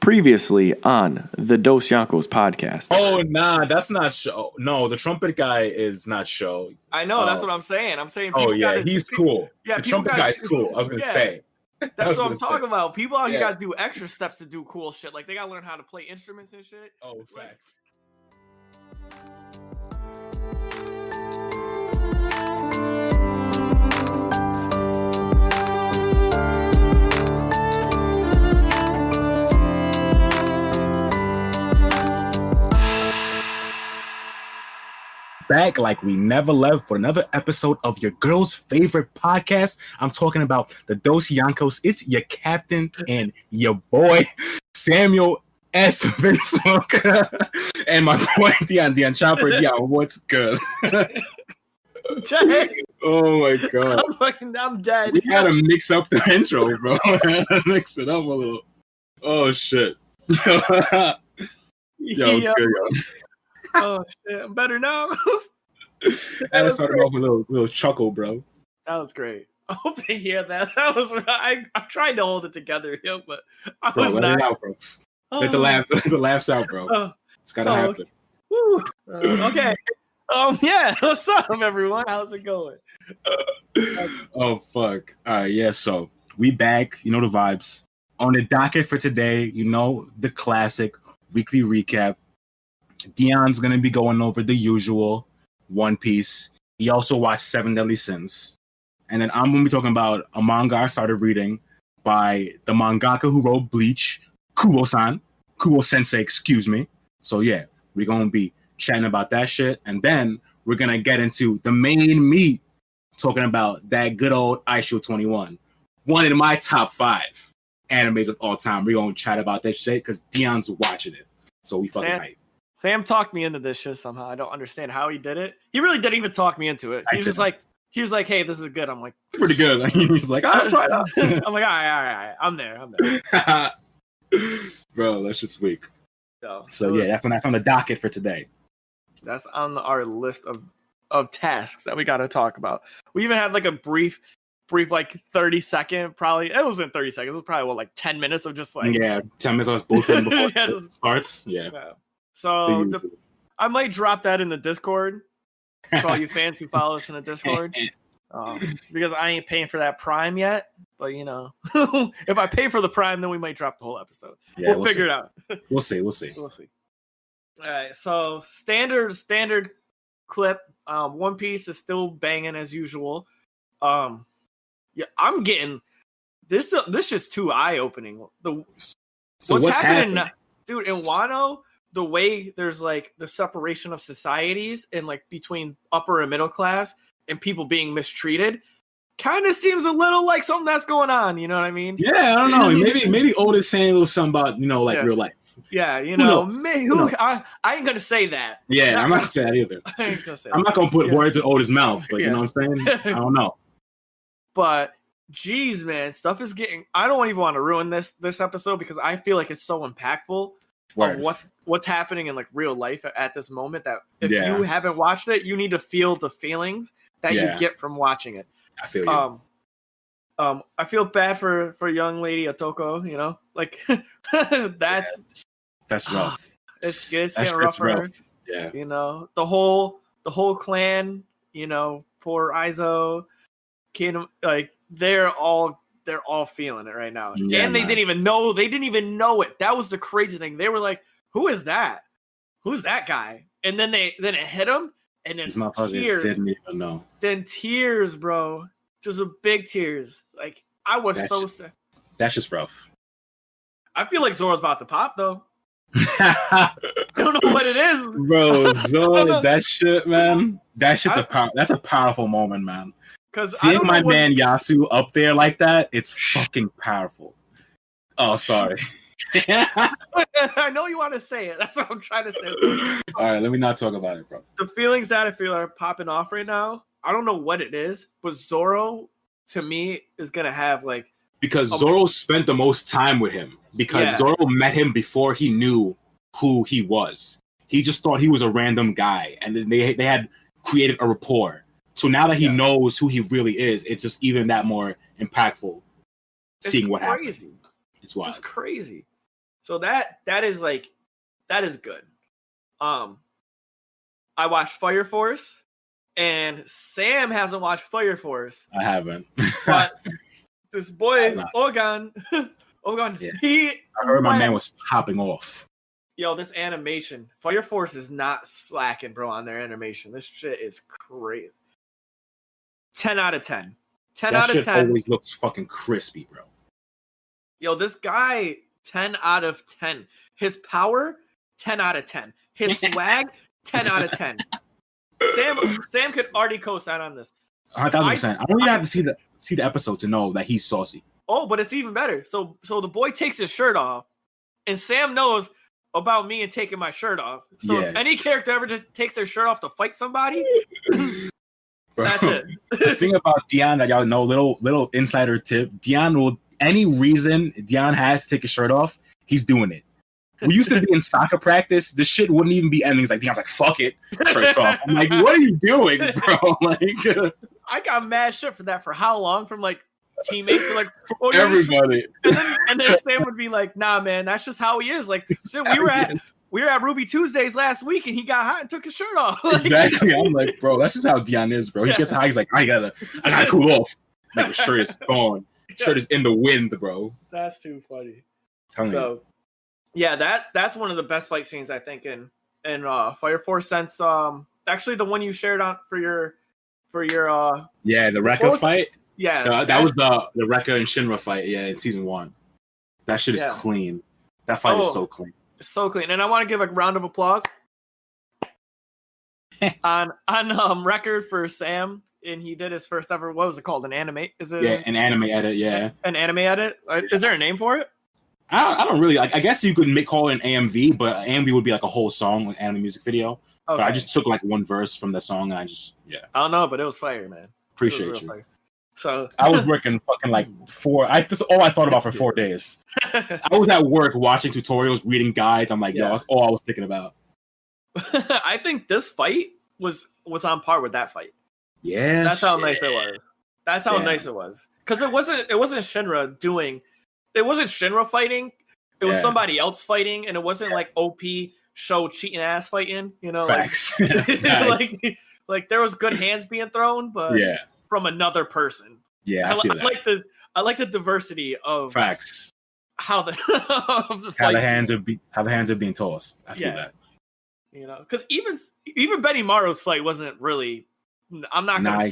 Previously on the Dosyonkos podcast. Oh, nah, that's not show. No, the trumpet guy is not show. I know, that's what I'm saying. I'm saying. Oh, yeah, he's cool. Yeah, the trumpet guy's cool. I was going to say. That's what I'm talking about. People out here got to do extra steps to do cool shit. Like, they got to learn how to play instruments and shit. Oh, facts. Back like we never left for another episode of your girl's favorite podcast. I'm talking about the Dosyonkos. It's your captain and your boy, Samuel S. Vinsmoke, and my boy, Deion Chopper. Deion, what's good? Dead. Oh my God. I'm dead. We had to mix up the intro, bro. Mix it up a little. Oh, shit. Yo, it's good, yo. Oh shit, I'm better now. I started off with a little chuckle, bro. That was great. I hope they hear that. That was I tried to hold it together here, but I was let not. it out, bro. Let the laughs out, bro. It's gotta happen. Okay. Yeah. What's up, everyone? How's it going? Oh fuck. All right, yeah. So we back. You know the vibes. On the docket for today, you know the classic weekly recap. Deion's going to be going over the usual One Piece. He also watched Seven Deadly Sins. And then I'm going to be talking about a manga I started reading by the mangaka who wrote Bleach, Kubo-sensei, excuse me. So yeah, we're going to be chatting about that shit. And then we're going to get into the main meat, talking about that good old Eyeshield 21. One of my top 5 animes of all time. We're going to chat about that shit because Deion's watching it. So we fucking hype. Sam talked me into this shit somehow. I don't understand how he did it. He really didn't even talk me into it. He was like, hey, this is good. I'm like, pretty good. He's like, I'll try it out. I'm like, all right. I'm there. Bro, that's just weak. So yeah, that's on the docket for today. That's on our list of tasks that we got to talk about. We even had like a brief like 30-second, probably. It wasn't 30 seconds. It was probably like 10 minutes of just like 10 minutes of us bullshitting before it starts. Yeah. So I might drop that in the Discord for all you fans who follow us in the Discord, because I ain't paying for that Prime yet. But you know, if I pay for the Prime, then we might drop the whole episode. Yeah, we'll figure it out. We'll see. All right. So standard clip. One Piece is still banging as usual. Yeah, I'm getting this. This is too eye opening. What's happening, dude? In Wano. The way there's like the separation of societies and like between upper and middle class and people being mistreated kind of seems a little like something that's going on. You know what I mean? Yeah, I don't know. maybe Oda's saying a little something about, real life. Yeah, I ain't gonna say that. Yeah, I'm not gonna say that either. I'm not gonna put words in Oda's mouth, but you know what I'm saying? I don't know. But geez, man, stuff is getting. I don't even want to ruin this episode because I feel like it's so impactful. Of what's happening in like real life at this moment, that if you haven't watched it, you need to feel the feelings that you get from watching it. I feel you. I feel bad for young lady Otoko, like that's rough. It's getting rough for her. Yeah. The whole clan, poor Aizo, Kingdom, like they're all feeling it right now. Yeah, and they didn't even know it. That was the crazy thing. They were like, who is that? Who's that guy? And then it hit him, and then tears. Didn't even know. Then tears, bro. Just big tears. Like I was so sad. That's just rough. I feel like Zoro's about to pop though. I don't know what it is. Bro, Zoro, that shit, man. That's a powerful moment, man. Seeing my man Yasu up there like that, it's fucking powerful. Oh, sorry. I know you want to say it. That's what I'm trying to say. All right, let me not talk about it, bro. The feelings that I feel are popping off right now, I don't know what it is, but Zoro, to me, is going to have like... Because Zoro spent the most time with him. Because Zoro met him before he knew who he was. He just thought he was a random guy. And then they had created a rapport. So now that he knows who he really is, it's just even that more impactful seeing what happens. It's wild. Just crazy. So that is good. I watched Fire Force, and Sam hasn't watched Fire Force. I haven't. But this boy Ogan, Yeah. he I heard my man was popping off. Yo, this animation, Fire Force is not slacking, bro, on their animation. This shit is crazy. 10 out of 10. 10 that out of shit 10. always looks fucking crispy, bro. Yo, this guy, 10 out of 10. His power, 10 out of 10. His swag, 10 out of 10. Sam could already co-sign on this. 1,000%. I don't even have to see the episode to know that he's saucy. Oh, but it's even better. So the boy takes his shirt off, and Sam knows about me and taking my shirt off. So if any character ever just takes their shirt off to fight somebody, that's it. The thing about Deion that y'all know, little insider tip, Deion will, any reason Deion has to take his shirt off, he's doing it. We used to be in soccer practice, the shit wouldn't even be ending. He's like, Deion's like, fuck it, shirt's off. I'm like, what are you doing, bro? Like, I got mad shit for that for how long? From like teammates to like everybody. And then Sam would be like, nah, man, that's just how he is. Like, so we were at Ruby Tuesdays last week, and he got hot and took his shirt off. Like, exactly. I'm like, bro, that's just how Deion is, bro. He gets hot, he's like, I gotta cool off. Like, the shirt is gone. Shirt is in the wind, bro. That's too funny. So yeah, that's one of the best fight scenes I think in Fire Force since actually the one you shared on for your the Rekka fight. Yeah, that was the Rekka and Shinra fight. Yeah, in season 1. That shit is clean. That fight is so clean. So clean. And I want to give a round of applause on record for Sam. And he did his first ever. What was it called? An anime? Is it? Yeah, an anime edit. Yeah, an anime edit. Is there a name for it? I don't really. I guess you could call it an AMV, but AMV would be like a whole song, like anime music video. Okay. But I just took like one verse from the song, and I don't know, but it was fire, man. Appreciate you. Fire. So I was working fucking like that's all I thought about for 4 days. I was at work watching tutorials, reading guides. I'm like, yo, that's all I was thinking about. I think this fight was on par with that fight. Yeah, that's how nice it was. That's how nice it was. Because it wasn't Shinra doing. It wasn't Shinra fighting. It was somebody else fighting, and it wasn't like OP show cheating ass fighting. You know, facts. like there was good hands being thrown, but from another person. Yeah, I like the diversity of facts. How the hands are being tossed. I feel that. You know, because even Benny Maru's fight wasn't really. I'm not gonna.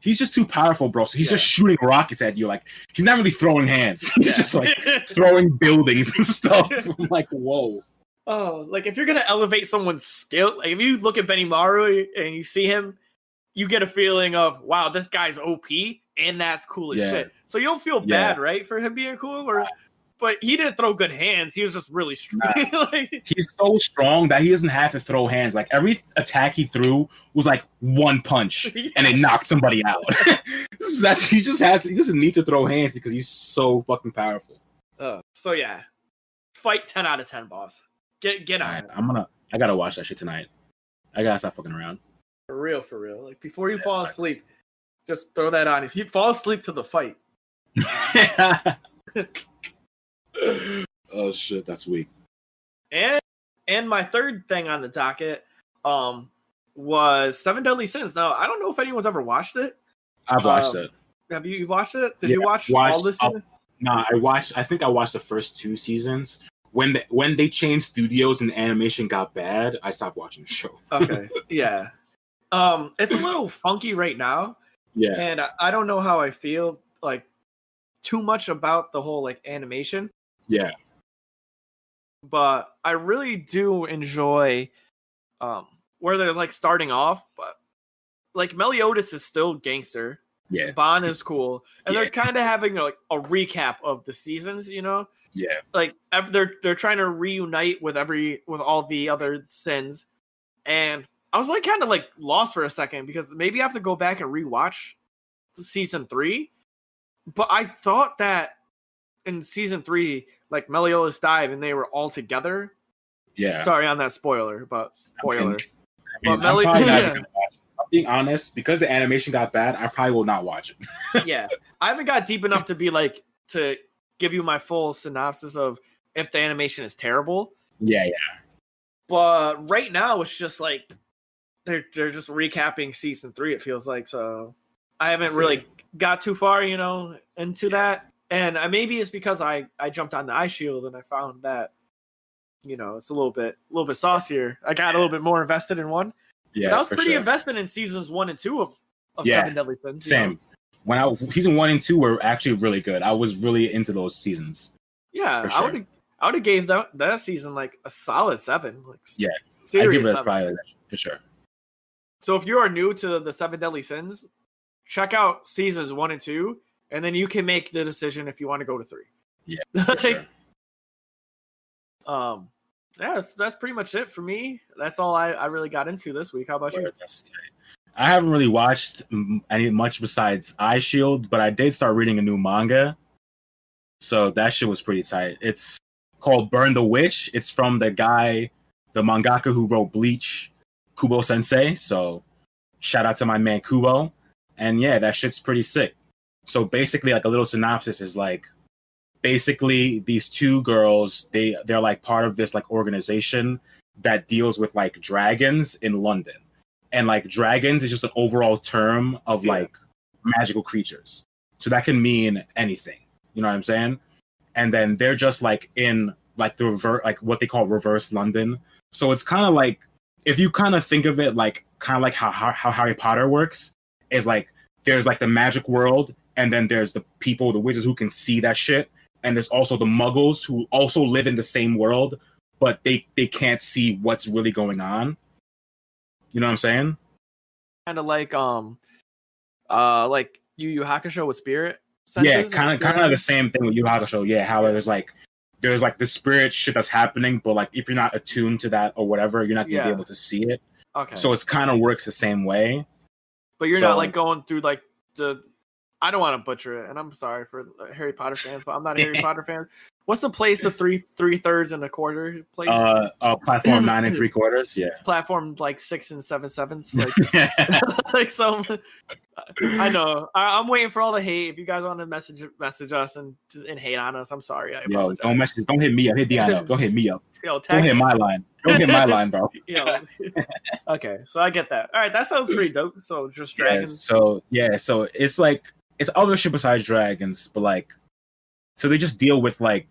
He's just too powerful, bro. So he's just shooting rockets at you. Like, he's not really throwing hands. He's just like throwing buildings and stuff. I'm like, whoa. Oh, like if you're gonna elevate someone's skill, like if you look at Benny Maru and you see him, you get a feeling of, wow, this guy's OP and that's cool as shit. So you don't feel bad, right, for him being cool, but he didn't throw good hands. He was just really strong. He's so strong that he doesn't have to throw hands. Like, every attack he threw was like one punch, and it knocked somebody out. He doesn't need to throw hands because he's so fucking powerful. So yeah, fight 10 out of 10, boss. Get on it. I gotta watch that shit tonight. I gotta stop fucking around. For real. Like, before you fall asleep, just throw that on. If you fall asleep to the fight. Oh shit, that's weak. And my third thing on the docket was Seven Deadly Sins. Now, I don't know if anyone's ever watched it. I've watched it. Have you watched it? Did you watch all this season? Nah, I think I watched the first 2 seasons. When they changed studios and the animation got bad, I stopped watching the show. Okay. Yeah. It's a little funky right now. Yeah. And I don't know how I feel like too much about the whole like animation. Yeah. But I really do enjoy where they're like starting off, but like Meliodas is still gangster. Yeah. Bond is cool. And they're kind of having like a recap of the seasons, you know? Yeah. Like they're trying to reunite with all the other sins. And I was like kind of like lost for a second because maybe I have to go back and rewatch season 3. But I thought that in season 3, like Meliodas died and they were all together. Yeah. Sorry on that spoiler, but spoiler. I'm being honest, because the animation got bad, I probably will not watch it. Yeah. I haven't got deep enough to be like to give you my full synopsis of if the animation is terrible. Yeah. But right now it's just like they're just recapping season 3. It feels like, so I haven't really got too far, into that. And maybe it's because I jumped on the Eyeshield and I found that it's a little bit saucier. I got a little bit more invested in one. Yeah, but I was pretty invested in seasons 1 and 2 of Seven Deadly Sins. Same. When season 1 and 2 were actually really good. I was really into those seasons. Yeah, sure. I would have gave that season like a solid 7. Like, yeah, I'd give it a try for sure. So if you are new to the 7 Deadly Sins, check out seasons 1 and 2, and then you can make the decision if you want to go to 3. Yeah, for sure. Yeah, that's pretty much it for me. That's all I really got into this week. How about you? I haven't really watched any much besides Eyeshield, but I did start reading a new manga. So that shit was pretty tight. It's called Burn the Witch. It's from the mangaka who wrote Bleach, Kubo Sensei. So shout out to my man Kubo. And yeah, that shit's pretty sick. So basically, like a little synopsis is like, basically these two girls, they're like part of this like organization that deals with like dragons in London. And like dragons is just an overall term of like magical creatures. So that can mean anything. You know what I'm saying? And then they're just like in like the like what they call reverse London. So it's kind of like, if you kind of think of it like kind of like how Harry Potter works, is like there's like the magic world, and then there's the people, the wizards who can see that shit, and there's also the muggles who also live in the same world, but they can't see what's really going on. You know what I'm saying? Kind of like Yu Yu Hakusho with spirit senses. Yeah, kind of the same thing with Yu Yu Hakusho. Yeah, how there's like the spirit shit that's happening, but like if you're not attuned to that or whatever, you're not gonna be able to see it. Okay. So it's kind of works the same way. But you're not like going through like I don't want to butcher it, and I'm sorry for Harry Potter fans, but I'm not a Harry Potter fan. What's the place, the 3/3 and a quarter place? Platform 9 3/4. Yeah. Platform like 6 7/7. Like, like so. I know. I'm waiting for all the hate. If you guys want to message us and hate on us, I'm sorry. I apologize. Don't message. Don't hit me up. Hit Deion up. Don't hit me up. Don't hit my line. Don't hit my line, bro. Okay, so I get that. All right, that sounds pretty dope. So just dragons. So it's like it's other shit besides dragons, but like, so they just deal with like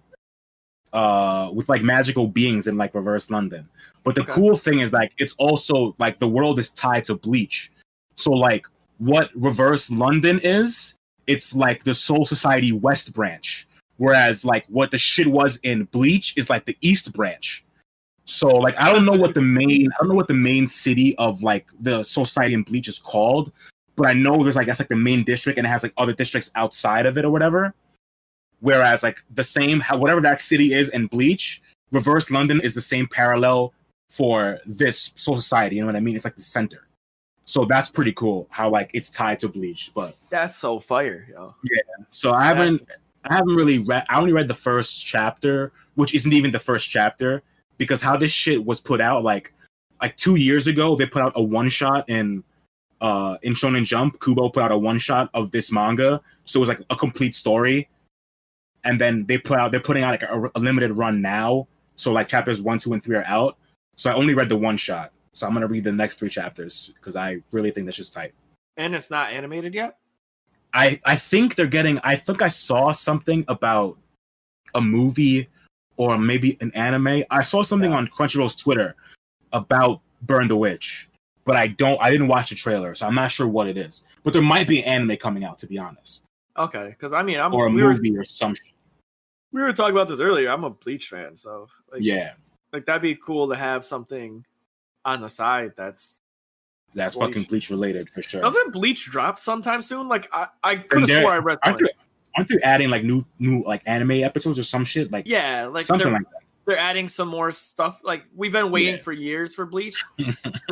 magical beings in like reverse London. But the cool thing is like it's also like the world is tied to Bleach. So like what reverse London is, it's like the Soul Society West branch. Whereas like what the shit was in Bleach is like the East branch. So like I don't know what the main city of like the Soul Society in Bleach is called, but I know there's like that's like the main district, and it has like other districts outside of it or whatever. Whereas like whatever that city is in Bleach, reverse London is the same parallel for this Soul Society. You know what I mean? It's like the center. So that's pretty cool how like it's tied to Bleach. But that's so fire, yo. Yeah. So I haven't really read. I only read the first chapter, which isn't even the first chapter, because how this shit was put out like 2 years ago, they put out a one shot in Shonen Jump. Kubo put out a one shot of this manga, so it was like a complete story. And then they're putting out like a limited run now. So like chapters 1, 2, and 3 are out. So I only read the one shot. So I'm gonna read the next 3 chapters because I really think that's just tight. And it's not animated yet? I think they're getting. I think I saw something about a movie or maybe an anime. I saw something on Crunchyroll's Twitter about Burn the Witch, but I didn't watch the trailer, so I'm not sure what it is. But there might be an anime coming out, to be honest. Okay, because I mean, or a movie or some shit. We were talking about this earlier. I'm a Bleach fan, so like, yeah, like that'd be cool to have something on the side that's fucking Bleach related for sure. Doesn't Bleach drop sometime soon? Like I could have swore I read. Aren't they adding like new like anime episodes or some shit? Like yeah, like something like that. They're adding some more stuff. Like we've been waiting for years for Bleach,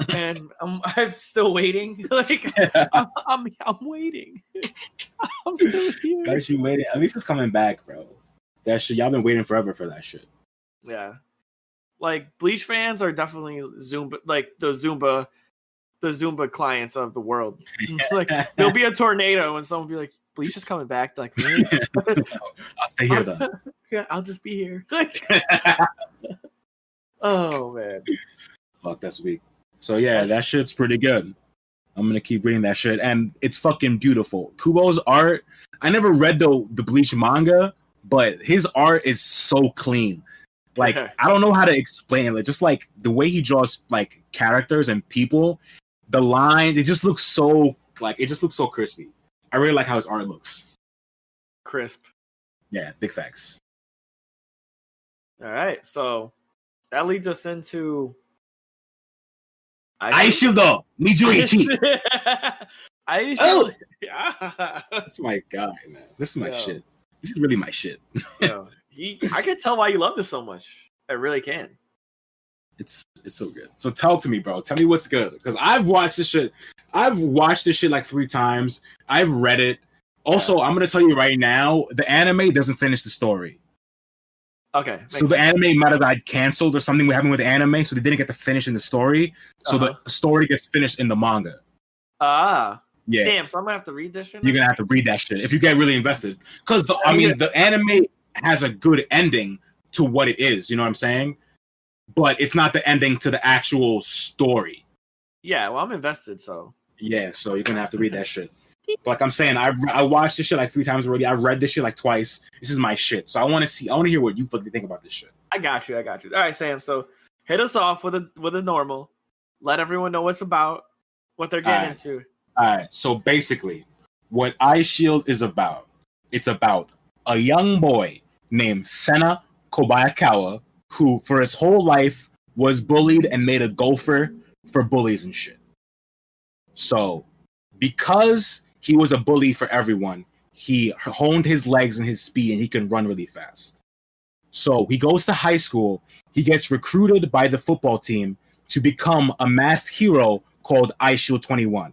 and I'm still waiting. Like I'm waiting. I'm still here. Actually waiting. At least it's coming back, bro. That shit, y'all been waiting forever for that shit. Yeah, like Bleach fans are definitely Zumba, like the Zumba clients of the world. Like there'll be a tornado and someone will be like, Bleach is coming back. Like, really? I'll stay here though. Yeah, I'll just be here. Oh man. Fuck, that's weak. So yeah, that shit's pretty good. I'm gonna keep reading that shit, and it's fucking beautiful. Kubo's art. I never read the Bleach manga, but his art is so clean. Like I don't know how to explain it. Like, just like the way he draws like characters and people, the lines, it just looks so crispy. I really like how his art looks. Crisp. Yeah, big facts. All right, so that leads us into Eyeshield, Nijuichi. Eyeshield. That's my guy, man. This is my shit. This is really my shit. I can tell why you love this so much. I really can. It's so good. So talk to me, bro. Tell me what's good. Because I've watched this shit. I've watched this shit like 3 times. I've read it. Also, I'm gonna tell you right now, the anime doesn't finish the story. Okay. So the anime might have got canceled or something happened with the anime, so they didn't get to finish in the story. So the story gets finished in the manga. Ah. Yeah. Damn, so I'm gonna have to read this shit now? You're gonna have to read that shit if you get really invested. Because the anime has a good ending to what it is, you know what I'm saying? But it's not the ending to the actual story. Yeah, well, I'm invested, so. Yeah, so you're gonna have to read that shit. But like I'm saying, I watched this shit like 3 times already. I read this shit like twice. This is my shit. So I want to hear what you fucking think about this shit. I got you. All right, Sam. So hit us off with a normal. Let everyone know what's about, what they're getting into. All right. So basically, what Eyeshield is about, it's about a young boy named Sena Kobayakawa who, for his whole life, was bullied and made a gopher for bullies and shit. So, because he was a bully for everyone, he honed his legs and his speed, and he can run really fast. So he goes to high school. He gets recruited by the football team to become a masked hero called Eyeshield 21.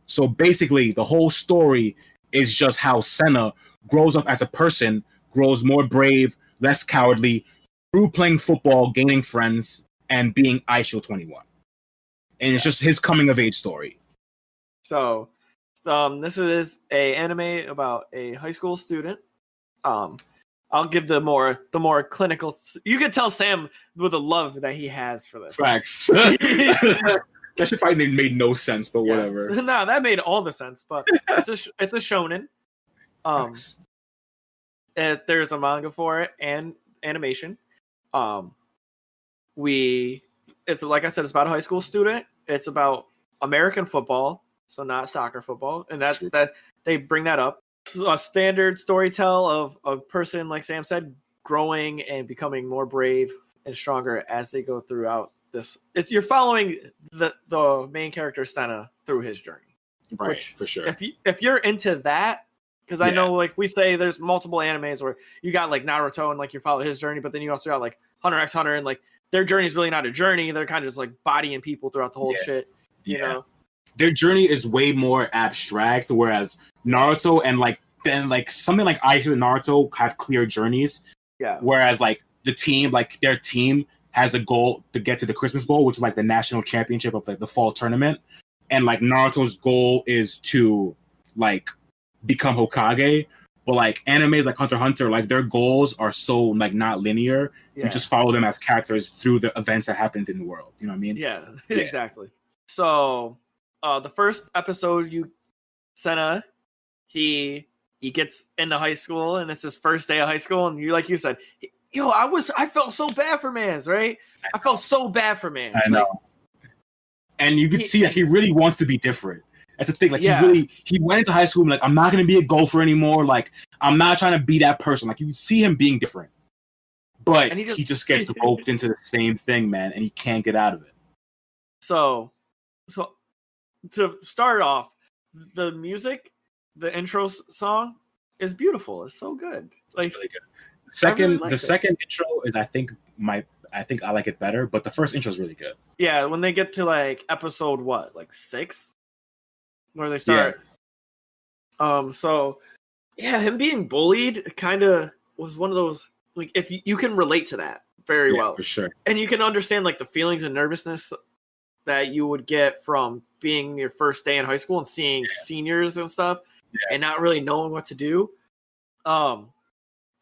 So basically, the whole story is just how Sena grows up as a person, grows more brave, less cowardly, through playing football, gaining friends, and being Eyeshield 21. And it's just his coming of age story. So, this is a anime about a high school student. I'll give the more clinical. You can tell Sam with the love that he has for this. Facts. That shit probably made no sense, but whatever. No, that made all the sense. But it's a shonen. There's a manga for it and animation. It's like I said, it's about a high school student. It's about American football, so not soccer football, and that they bring that up. A standard storytell of a person, like Sam said, growing and becoming more brave and stronger as they go throughout this. You're following the main character Sena through his journey, right? For sure. If you're into that, because I know, like we say, there's multiple animes where you got like Naruto and like you follow his journey, but then you also got like Hunter x Hunter and like their journey is really not a journey. They're kind of just like bodying people throughout the whole shit. You know, their journey is way more abstract, whereas Naruto and like something like Eyeshield and Naruto have clear journeys. Yeah. Whereas like the team, like their team has a goal to get to the Christmas Bowl, which is like the national championship of like the fall tournament, and like Naruto's goal is to like become Hokage. But like animes like Hunter x Hunter, like their goals are so like not linear. Yeah. You just follow them as characters through the events that happened in the world. You know what I mean? Yeah. Exactly. So the first episode, Sena, he gets into high school and it's his first day of high school, and like you said, I felt so bad for Mans, right? I felt so bad for Mans. I know. Like, and you could see that he really wants to be different. That's the thing. Like he went into high school and like, I'm not gonna be a gopher anymore. Like I'm not trying to be that person. Like you could see him being different. But he just gets roped into the same thing, man, and he can't get out of it. So to start off, the music, the intro song is beautiful. It's so good. Like, it's really good. The second intro is I think I like it better, but the first intro is really good. Yeah, when they get to like episode 6, where they start. Yeah. So yeah, him being bullied kind of was one of those, like, if you can relate to that very well, for sure, and you can understand like the feelings and nervousness that you would get from being your first day in high school and seeing seniors and stuff and not really knowing what to do.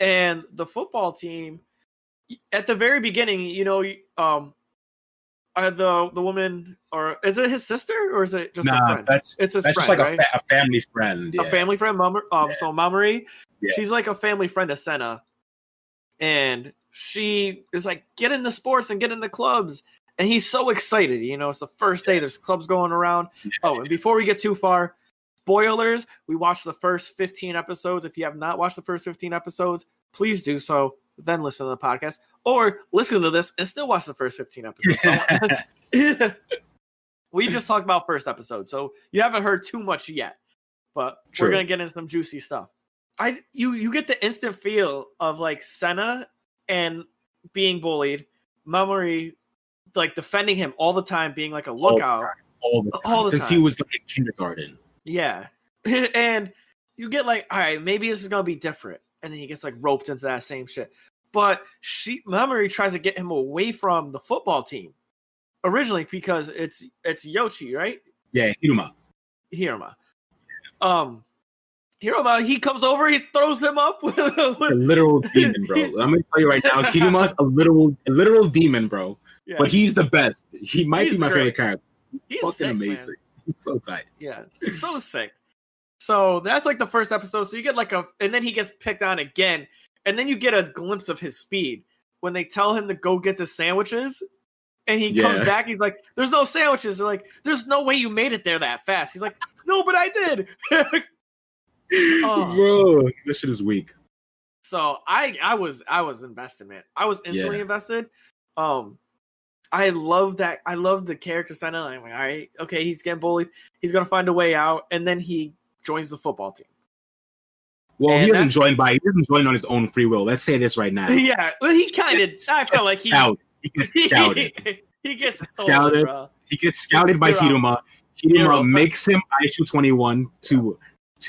And the football team, at the very beginning, the woman, or is it his sister, or is it just a friend? It's his friend, just like right? a family friend. Yeah. A family friend, so Mamoru, Yeah. she's like a family friend of Senna, and she is like, get into sports and get into clubs, and he's so excited. It's the first day. There's clubs going around. Oh, and before we get too far, spoilers. We watched the first 15 episodes. If you have not watched the first 15 episodes, please do so. Then listen to the podcast, or listen to this and still watch the first 15 episodes. We just talked about first episode, so you haven't heard too much yet. But We're gonna get into some juicy stuff. You get the instant feel of like Senna and being bullied, Mamoru like defending him all the time, being like a lookout all the time. Since he was like in kindergarten. Yeah, and you get like, all right, maybe this is gonna be different, and then he gets like roped into that same shit. But Mamoru tries to get him away from the football team originally because it's Yoshi, right? Yeah, Hiruma. Hiruma, he comes over, he throws him up with a literal demon, bro. I'm gonna tell you right now, Hiruma's a literal demon, bro. Yeah. But he's the best. He might be my favorite character. He's fucking sick, amazing. Man. He's so tight. Yeah, so sick. So that's like the first episode. So you get and then he gets picked on again, and then you get a glimpse of his speed when they tell him to go get the sandwiches. And he comes back, he's like, there's no sandwiches. They're like, there's no way you made it there that fast. He's like, no, but I did. Bro, this shit is weak. So I was invested, man. I was instantly invested. I love that. I love the character Senna. I'm like, all right, okay, he's getting bullied. He's gonna find a way out, and then he joins the football team. Well, he doesn't join on his own free will. Let's say this right now. Yeah, well, he kind of. I felt like he gets scouted. He gets scouted. Bro. He gets scouted by Hiruma. Hiruma makes him Eyeshield 21 to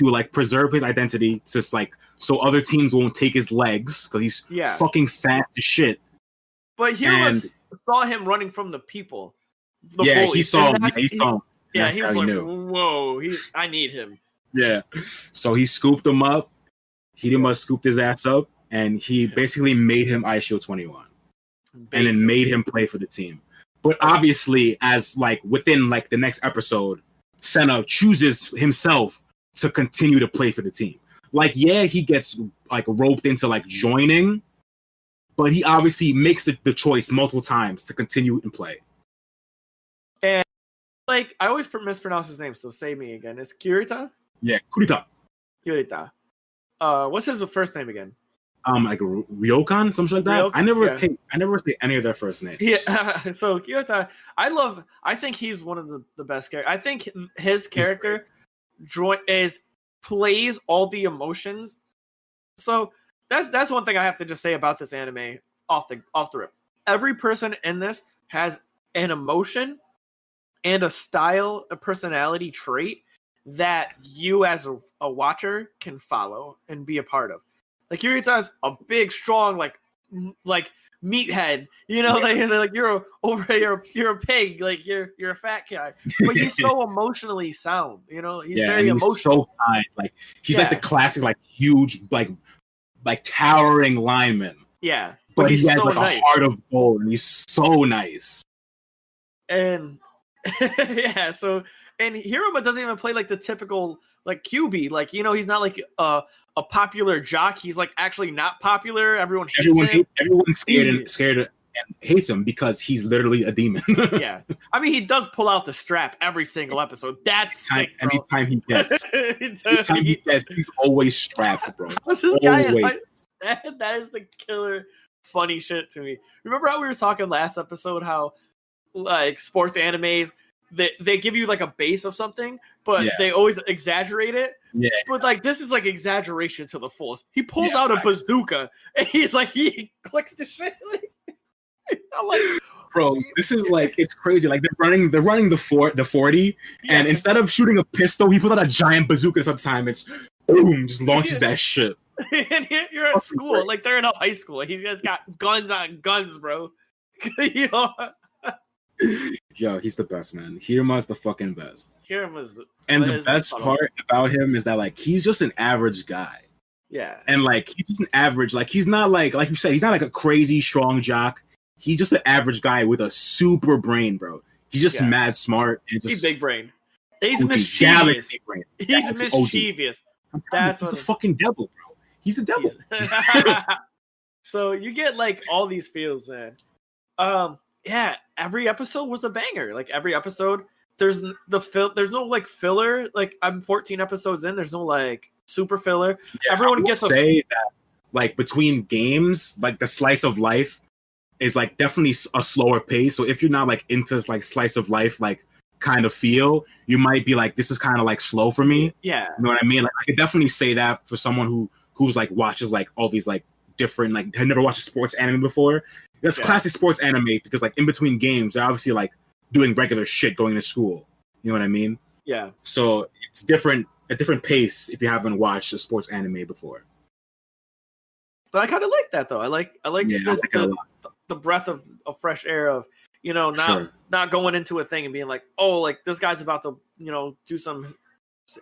like preserve his identity, just like so other teams won't take his legs because he's fucking fast as shit. But Hiruma saw him running from the people. He saw him. He saw him. Yeah, he was like, whoa, I need him. Yeah. So he scooped him up. Hiruma scooped his ass up, and he basically made him Eyeshield 21. And then made him play for the team. But obviously, as like within like the next episode, Senna chooses himself to continue to play for the team. Like, he gets like roped into like joining, but he obviously makes the choice multiple times to continue and play. And like, I always mispronounce his name, so say me again. It's Kurita? Yeah, Kurita. What's his first name again? Like Ryokan, something like that. I never say any of their first names. Yeah, so Kyoto, I think he's one of the best characters. I think his character plays all the emotions. So that's one thing I have to just say about this anime off the rip. Every person in this has an emotion and a style, a personality trait that you as a watcher can follow and be a part of. Like Kirita's a big, strong, like meathead. Like you're a pig. Like you're a fat guy. But he's so emotionally sound. He's very emotional. He's so kind. Like he's like the classic, like huge, like towering lineman. Yeah, but he has so like nice. A heart of gold, and he's so nice. And so. And Hiruma doesn't even play like the typical like QB. Like, he's not like a popular jock. He's like actually not popular. Everyone's scared and hates him because he's literally a demon. Yeah. I mean, he does pull out the strap every single episode. That's sick, bro. Anytime he gets, he's always strapped, bro. How's this guy? That is the killer funny shit to me. Remember how we were talking last episode how like sports animes, they give you like a base of something, but they always exaggerate it. Yeah. But like this is like exaggeration to the fullest. He pulls out a bazooka and he's like he clicks the shit. I'm like, bro, this is like it's crazy. Like they're running the 40, and instead of shooting a pistol, he pulls out a giant bazooka sometime. It's boom, just launches that shit. And you're at school, great. Like they're in a high school. He's just got guns on guns, bro. Yo, he's the best, man. Hiruma's the fucking best. Hiruma's and the best part about him is that like he's just an average guy. Yeah. And like he's just an average, like he's not like you said, he's not like a crazy strong jock. He's just an average guy with a super brain, bro. He's just mad smart and just he's big brain. He's OD, mischievous. brain. He's mischievous. That's he's a fucking devil, bro. He's a devil. So you get like all these feels, man. Yeah, every episode was a banger. Like every episode, there's no like filler. Like I'm 14 episodes in. There's no like super filler. Yeah, Everyone gets say that like between games, like the slice of life is like definitely a slower pace. So if you're not like into like slice of life like kind of feel, you might be like, this is kind of like slow for me. Yeah, you know what I mean? Like I could definitely say that for someone who's like watches like all these like different, like had never watched a sports anime before. That's classic sports anime because like in between games they're obviously like doing regular shit, going to school. You know what I mean? Yeah. So it's different, a different pace if you haven't watched a sports anime before. But I kind of like that though. I like the breath of fresh air of, you know, not going into a thing and being like, oh, like this guy's about to, you know, do some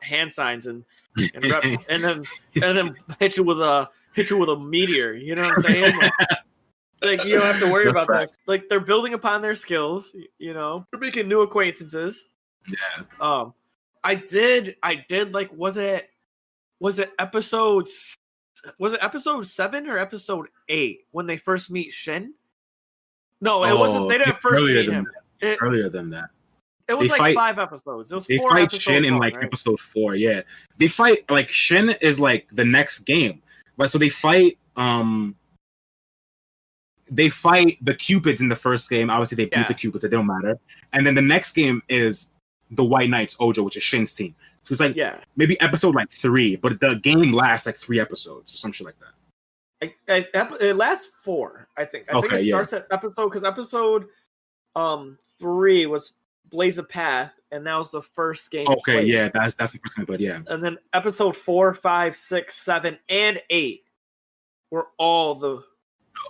hand signs and then hit you with a meteor. You know what I'm saying? Like you don't have to worry about that. Like they're building upon their skills. You know, they're making new acquaintances. Yeah. I did like was it episode 7 or episode 8 when they first meet Shin? No, it wasn't. They didn't first meet him. Earlier than that. It was like 5 episodes. It was 4 fight episodes Shin in like episode 4. Yeah, they fight like Shin is like the next game. Right, so they fight the Cupids in the first game. Obviously, they beat the Cupids. It don't matter. And then the next game is the White Knights Ojo, which is Shin's team. So it's like maybe episode like 3, but the game lasts like 3 episodes or some shit like that. It lasts 4, I think. I think it starts at because episode 3 was Blaze a Path, and that was the first game. Okay, yeah, that's the first game, but yeah. And then episode 4, 5, 6, 7, and 8 were all the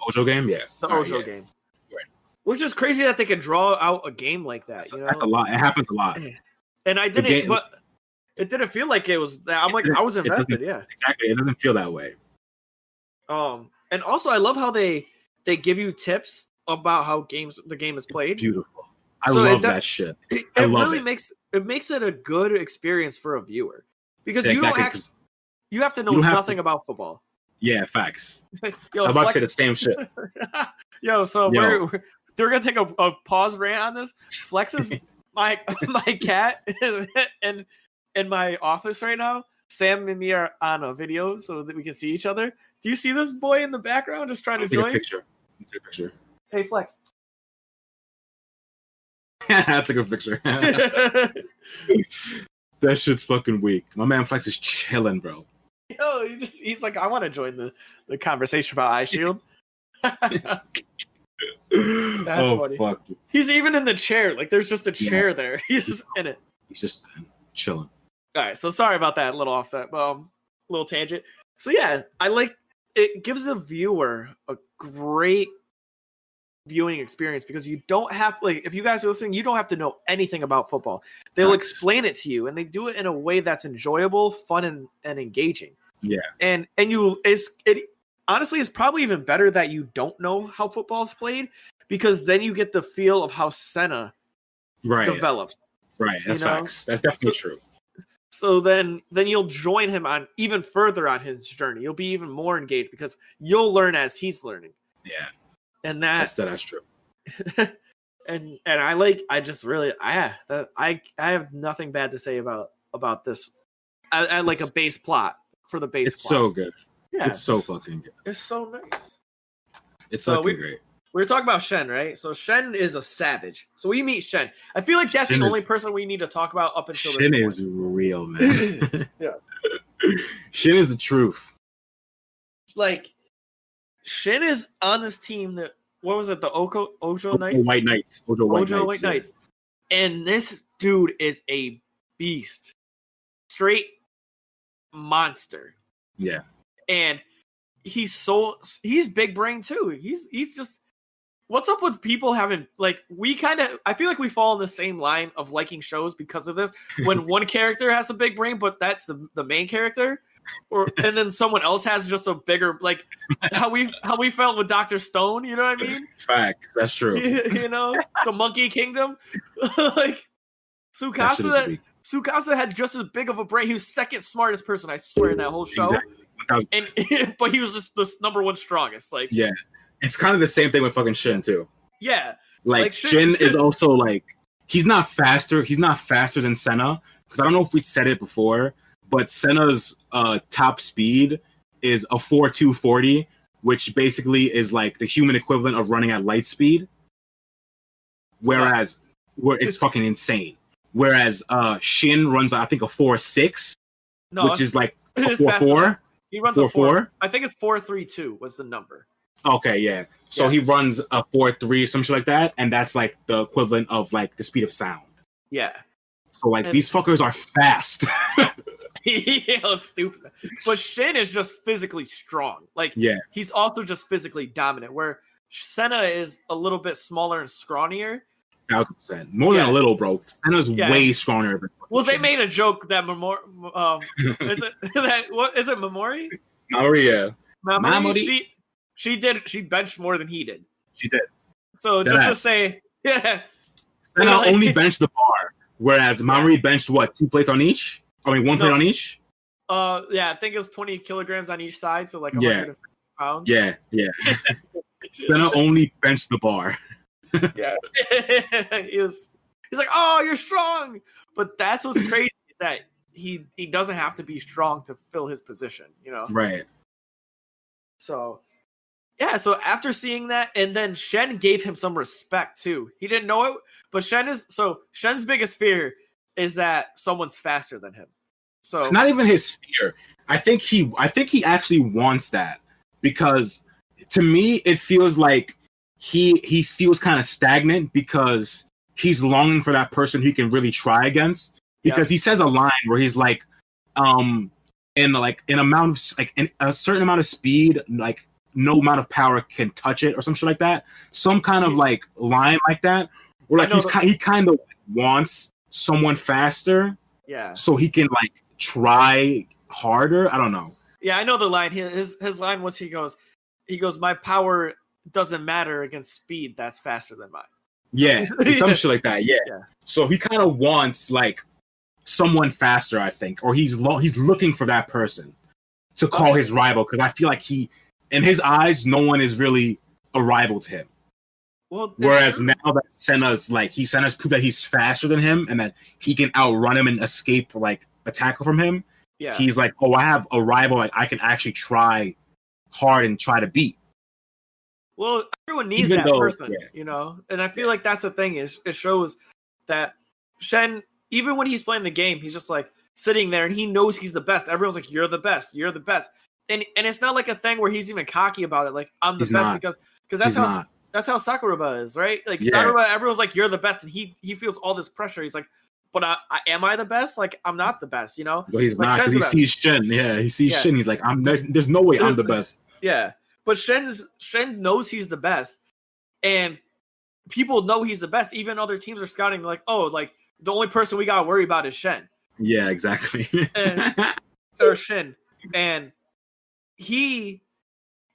Ojo game, the Ojo game. Right. Which is crazy that they could draw out a game like that. You know? That's a lot. It happens a lot. And I didn't, but it didn't feel like it was that. I'm like, I was invested. Yeah, exactly. It doesn't feel that way. And also I love how they give you tips about how the game is played. Beautiful. I love that shit. It really makes it a good experience for a viewer because you have to know nothing about football. Yeah, facts. Yo, I'm about to say the same shit. We're gonna take a pause rant on this. Flex is my cat in my office right now. Sam and me are on a video so that we can see each other. Do you see this boy in the background just trying to join? Take a picture. Hey, Flex. That's a good picture. That shit's fucking weak. My man Flex is chilling, bro. Yo, he's like, I want to join the conversation about Eyeshield. That's funny. Fuck. He's even in the chair. Like, there's just a chair there. He's just in it. He's just chilling. All right, so sorry about that little offset, little tangent. So yeah, I like it. Gives the viewer a great viewing experience because you don't have if you guys are listening, you don't have to know anything about football. They'll explain it to you, and they do it in a way that's enjoyable, fun, and engaging. Yeah, and it honestly is probably even better that you don't know how football is played because then you get the feel of how Senna develops. Right, that's facts. That's definitely true. So then you'll join him on even further on his journey. You'll be even more engaged because you'll learn as he's learning. Yeah, and that's true. and I have nothing bad to say about this. I like a base plot for the base. It's plot. So good. Yeah, it's so fucking good. It's so nice. It's fucking great. We were talking about Shen, right? So Shen is a savage. So we meet Shen. I feel like that's the only person we need to talk about up until this point. Shen is real, man. Yeah. Shen is the truth. Like, Shen is on this team that, what was it, the Ojo Knights? White Knights. Ojo White Knights. And this dude is a beast. Straight monster. Yeah. And he's big brain too. He's just, what's up with people having, like, I feel like we fall in the same line of liking shows because of this. When one character has a big brain, but that's the main character. and then someone else has just a bigger, like how we felt with Dr. Stone, you know what I mean? Facts. That's true. You know, the Monkey Kingdom. Like Tsukasa had just as big of a brain. He was second smartest person, I swear, in that whole show. Exactly. And but he was just the number one strongest. Like, yeah, it's kind of the same thing with fucking Shin too. Yeah, like Shin is also like he's not faster. He's not faster than Senna, because I don't know if we said it before, but Senna's top speed is a 4.240, which basically is like the human equivalent of running at light speed. Whereas it's fucking insane. Whereas Shin runs, I think, a 4.6, which is like a 4.4. He runs a 4.4. I think it's 4.32 was the number. Okay, yeah. So he runs a 4.3, some shit like that, and that's like the equivalent of like the speed of sound. Yeah. So like these fuckers are fast. Yeah, stupid. But Shin is just physically strong. Like, he's also just physically dominant. Where Senna is a little bit smaller and scrawnier. 1,000%. More than a little, bro. Senna's way stronger. Well, they made a joke that is it Mamori? Maria. Mamori. She benched more than he did. She did. So just to say, Senna only benched the bar, whereas Mamori benched what, 2 plates on each? I mean, one plate on each? Yeah, I think it was 20 kilograms on each side, so like 150 pounds. Yeah. Senna only benched the bar. Yeah. He's like, oh, you're strong. But that's what's crazy is that he doesn't have to be strong to fill his position, you know? Right. So, yeah, so after seeing that, and then Shen gave him some respect too. He didn't know it, but Shen's biggest fear is that someone's faster than him. So not even his fear. I think he actually wants that, because to me it feels like he feels kind of stagnant because he's longing for that person he can really try against. Because he says a line where he's like, in a certain amount of speed, like no amount of power can touch it, or some shit like that. Some kind of like line like that, where like he kind of wants someone faster, so he can like try harder. I don't know. Yeah, I know the line. His line was he goes, my power doesn't matter against speed that's faster than mine. Yeah, some shit like that. Yeah. So he kind of wants like someone faster, I think, or he's looking for that person to call his rival, because I feel like in his eyes, no one is really a rival to him. Well, whereas now that Senna's proved that he's faster than him and that he can outrun him and escape like a tackle from him, he's like, oh, I have a rival like I can actually try hard and try to beat. Well, everyone needs that person, you know? And I feel like that's the thing, is it shows that Shen, even when he's playing the game, he's just like sitting there and he knows he's the best. Everyone's like, you're the best. You're the best. And it's not like a thing where he's even cocky about it. Like, I'm the best because that's how Sakuraba is, right? Like Sakuraba, everyone's like, you're the best. And he feels all this pressure. He's like, but am I the best? Like, I'm not the best, you know? But he's like, not, because he sees Shen. Yeah, he sees Shen. He's like, there's no way I'm the best. Yeah. But Shen knows he's the best. And people know he's the best. Even other teams are scouting like, oh, like, the only person we got to worry about is Shen. Yeah, exactly. Or Shen. And he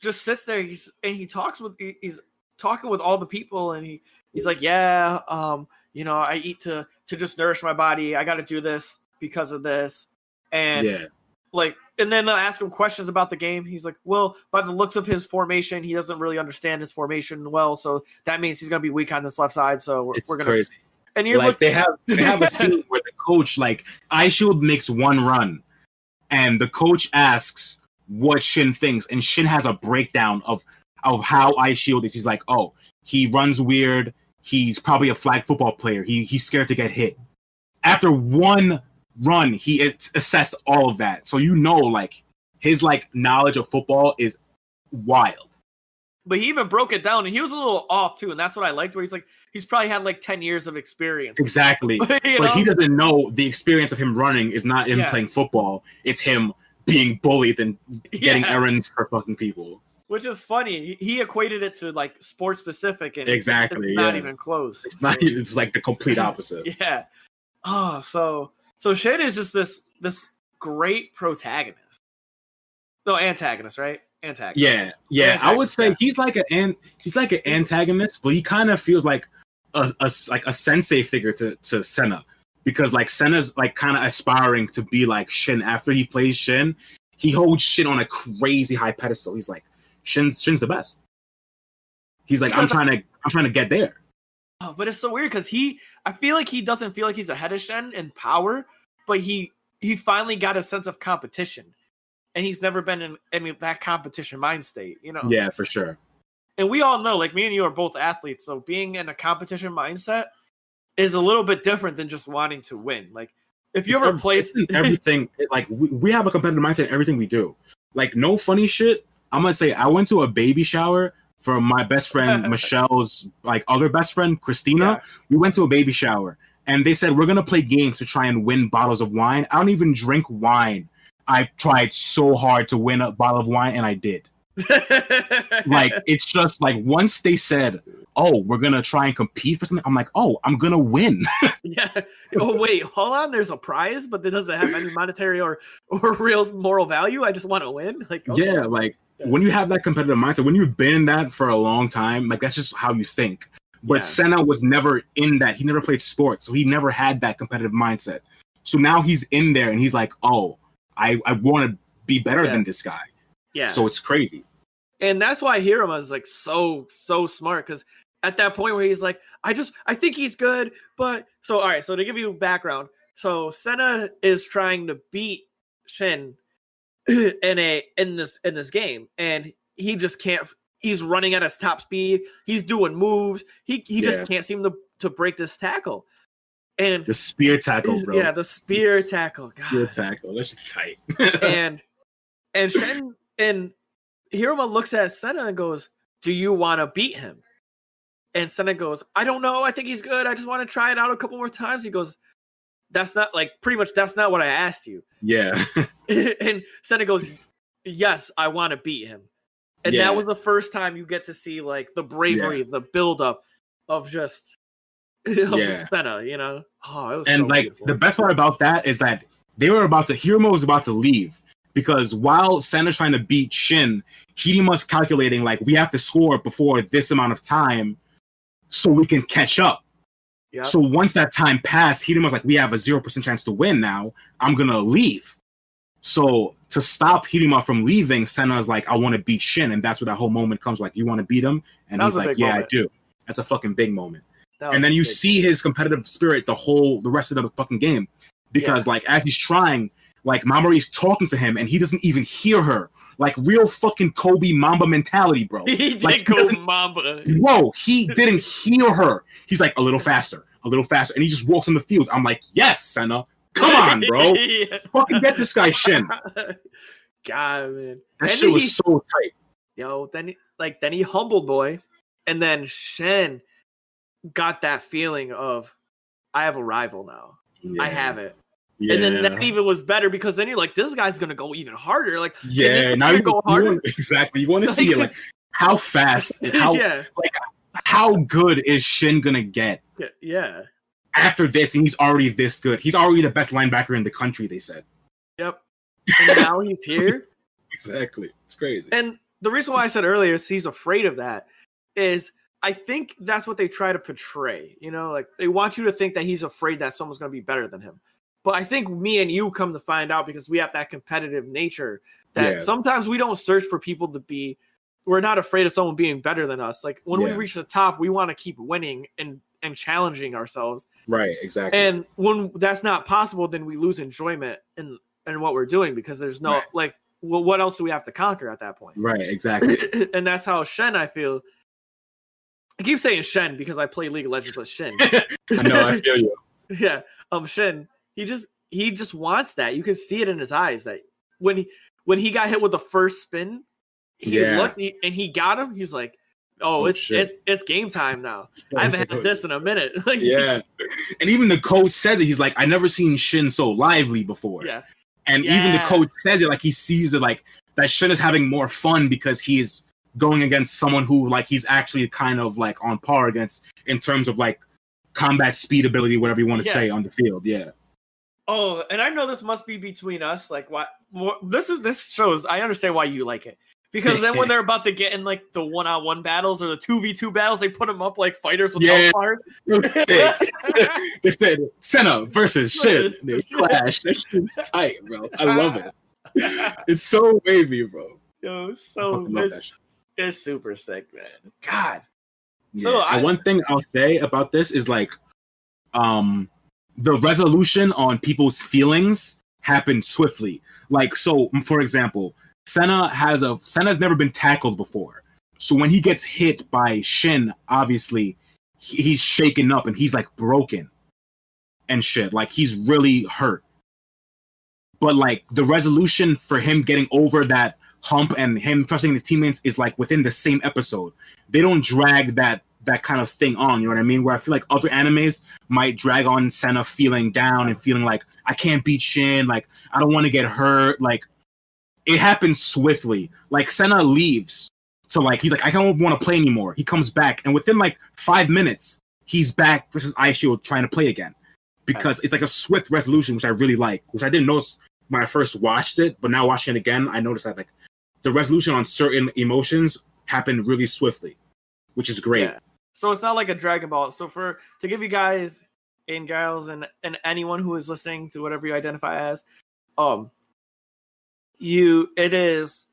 just sits there. He's talking with all the people, and he's like, you know, I eat to just nourish my body. I got to do this because of this. And and then they'll ask him questions about the game. He's like, well, by the looks of his formation, he doesn't really understand his formation well. So that means he's going to be weak on this left side. So we're going to. Crazy. And you're like, they have a scene where the coach, like, Eyeshield makes one run, and the coach asks what Shin thinks, and Shin has a breakdown of how Eyeshield is. He's like, oh, he runs weird. He's probably a flag football player. He's scared to get hit. After one run, he assessed all of that. So you know, like, his like knowledge of football is wild. But he even broke it down, and he was a little off too, and that's what I liked. Where he's like, he's probably had like 10 years of experience. Exactly, but he doesn't know the experience of him running is not him playing football. It's him being bullied and getting errands for fucking people. Which is funny. He equated it to like sports specific, and it's not even close. It's not even. It's like the complete opposite. Yeah. Oh, so Shin is just this great protagonist. No, antagonist, right? Antagonist. Yeah. Antagonist, I would say yeah. he's like an antagonist, but he kind of feels like a sensei figure to Senna, because like Senna's like kind of aspiring to be like Shin. After he plays Shin, he holds Shin on a crazy high pedestal. He's like, Shin's the best. He's like, I'm trying to get there. Oh, but it's so weird because I feel like he doesn't feel like he's ahead of Shen in power, but he finally got a sense of competition, and he's never been in that competition mind state, you know? Yeah, for sure. And we all know, like, me and you are both athletes, so being in a competition mindset is a little bit different than just wanting to win. Like, if you ever play everything, like we have a competitive mindset in everything we do. Like, no funny shit. I'm gonna say I went to a baby shower for my best friend Michelle's like other best friend Christina. Yeah. We went to a baby shower, and they said we're gonna play games to try and win bottles of wine. I don't even drink wine. I tried so hard to win a bottle of wine, and I did. Like, it's just like once they said, "Oh, we're gonna try and compete for something," I'm like, "Oh, I'm gonna win." Yeah. Oh wait, hold on. There's a prize, but it doesn't have any monetary or real moral value. I just want to win. Like, okay. Yeah, like when you have that competitive mindset, when you've been in that for a long time, like that's just how you think. But Senna was never in that. He never played sports, so he never had that competitive mindset. So now he's in there, and he's like, "Oh, I want to be better than this guy." Yeah. So it's crazy. And that's why Hiruma is like so smart, because at that point where he's like, I think he's good, but all right. So to give you background, so Senna is trying to beat Shin in this game, and he just can't. He's running at his top speed. He's doing moves. He just can't seem to break this tackle. And the spear tackle, bro. Yeah, the spear tackle. God. Spear tackle. That's just tight. and Shen and Hiruma looks at Senna and goes, "Do you want to beat him?" And Senna goes, "I don't know. I think he's good. I just want to try it out a couple more times." He goes, "That's not pretty much that's not what I asked you." Yeah. And Senna goes, "Yes, I want to beat him." And that was the first time you get to see like the bravery, the buildup of just Senna, you know? Oh, it was and so like beautiful. The best part about that is that Hiruma was about to leave, because while Senna's trying to beat Shin, Hiruma's calculating like we have to score before this amount of time so we can catch up. Yep. So once that time passed, Hiruma's like, we have a 0% chance to win now. I'm gonna leave. So to stop Hiruma from leaving, Senna's like, I want to beat Shin, and that's where that whole moment comes. Like, you want to beat him? And he's like, yeah, I do. That's a fucking big moment. And then you see his competitive spirit the rest of the fucking game, because like as he's trying, like Mamori's talking to him and he doesn't even hear her. Like real fucking Kobe Mamba mentality, bro. He like, did go Mamba. Whoa, he didn't hear her. He's like, a little faster, and he just walks on the field. I'm like, yes, Senna, come on, bro. Fucking get this guy Shin. God, man, that shit was so tight. Yo, then he humbled boy, and then Shin got that feeling of, I have a rival now. I have it. Yeah. And then that even was better, because then you're like, this guy's gonna go even harder. Like, now you go harder. Exactly. You want to see like how fast, how good is Shin gonna get? Yeah. After this, and he's already this good. He's already the best linebacker in the country, they said. Yep. And now he's here. Exactly. It's crazy. And the reason why I said earlier is he's afraid of that is I think that's what they try to portray. You know, like they want you to think that he's afraid that someone's going to be better than him. But I think me and you come to find out, because we have that competitive nature, that sometimes we don't search for people to be, we're not afraid of someone being better than us. Like when we reach the top, we want to keep winning and challenging ourselves. Right, exactly. And when that's not possible, then we lose enjoyment in what we're doing, because there's no well, what else do we have to conquer at that point? Right, exactly. And that's how Shen, I feel. I keep saying Shen because I play League of Legends with Shin. I know, I feel you. Yeah, Shin. He just wants that. You can see it in his eyes that when he got hit with the first spin, he looked and he got him. He's like, "Oh, it's game time now. I haven't had this in a minute." Yeah, and even the coach says it. He's like, "I never seen Shin so lively before." Yeah, and even the coach says it, like he sees it, like that Shin is having more fun because he's going against someone who like he's actually kind of like on par against in terms of like combat speed, ability, whatever you want to say on the field. Yeah. Oh, and I know this must be between us. Like, why? This shows. I understand why you like it because then when they're about to get in like the 1-on-1 battles or the 2v2 battles, they put them up like fighters with health bars. They said Senna versus Shin. They clash. That shit's tight, bro. I love it. It's so wavy, bro. Yo, it's super sick, man. God. Yeah. So and one thing I'll say about this is like, the resolution on people's feelings happened swiftly. Like, so for example, Senna's never been tackled before. So when he gets hit by Shin, obviously he's shaken up and he's like broken and shit. Like he's really hurt. But like the resolution for him getting over that hump and him trusting his teammates is like within the same episode. They don't drag that kind of thing on, you know what I mean? Where I feel like other animes might drag on Senna feeling down and feeling like I can't beat Shin, like I don't want to get hurt. Like it happens swiftly. Like Senna leaves, so like he's like I don't want to play anymore. He comes back, and within like 5 minutes, he's back versus Eyeshield trying to play again because it's like a swift resolution, which I really like, which I didn't notice when I first watched it, but now watching it again, I noticed that like the resolution on certain emotions happened really swiftly, which is great. Yeah. So it's not like a Dragon Ball. So to give you guys and gals and anyone who is listening to whatever you identify as, it's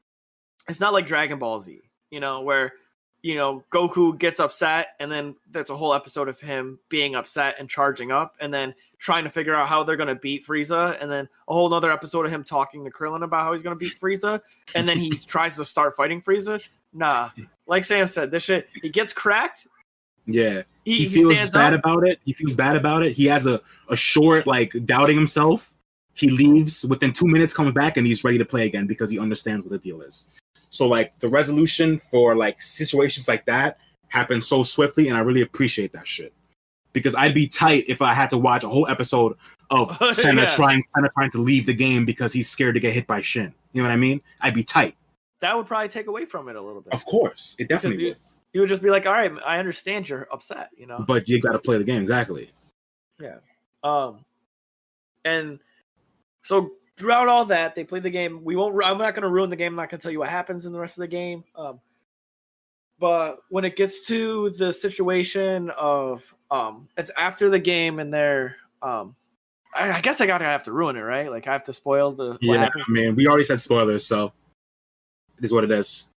not like Dragon Ball Z, where, Goku gets upset and then there's a whole episode of him being upset and charging up and then trying to figure out how they're going to beat Frieza. And then a whole other episode of him talking to Krillin about how he's going to beat Frieza. And then he tries to start fighting Frieza. Nah, like Sam said, this shit, he gets cracked. Yeah, he feels bad about it. He feels bad about it. He has a short, like, doubting himself. He leaves within 2 minutes, comes back, and he's ready to play again because he understands what the deal is. So, like, the resolution for, like, situations like that happens so swiftly, and I really appreciate that shit. Because I'd be tight if I had to watch a whole episode of Senna trying to leave the game because he's scared to get hit by Shin. You know what I mean? I'd be tight. That would probably take away from it a little bit. Of course. It definitely would. You would just be like, all right, I understand you're upset, But you got to play the game, exactly. Yeah. And so throughout all that, they played the game. I'm not going to ruin the game. I'm not going to tell you what happens in the rest of the game. But when it gets to the situation of, it's after the game and they're, I guess I have to ruin it, right? Like I have to spoil what happens. I mean, we already said spoilers, so it is what it is.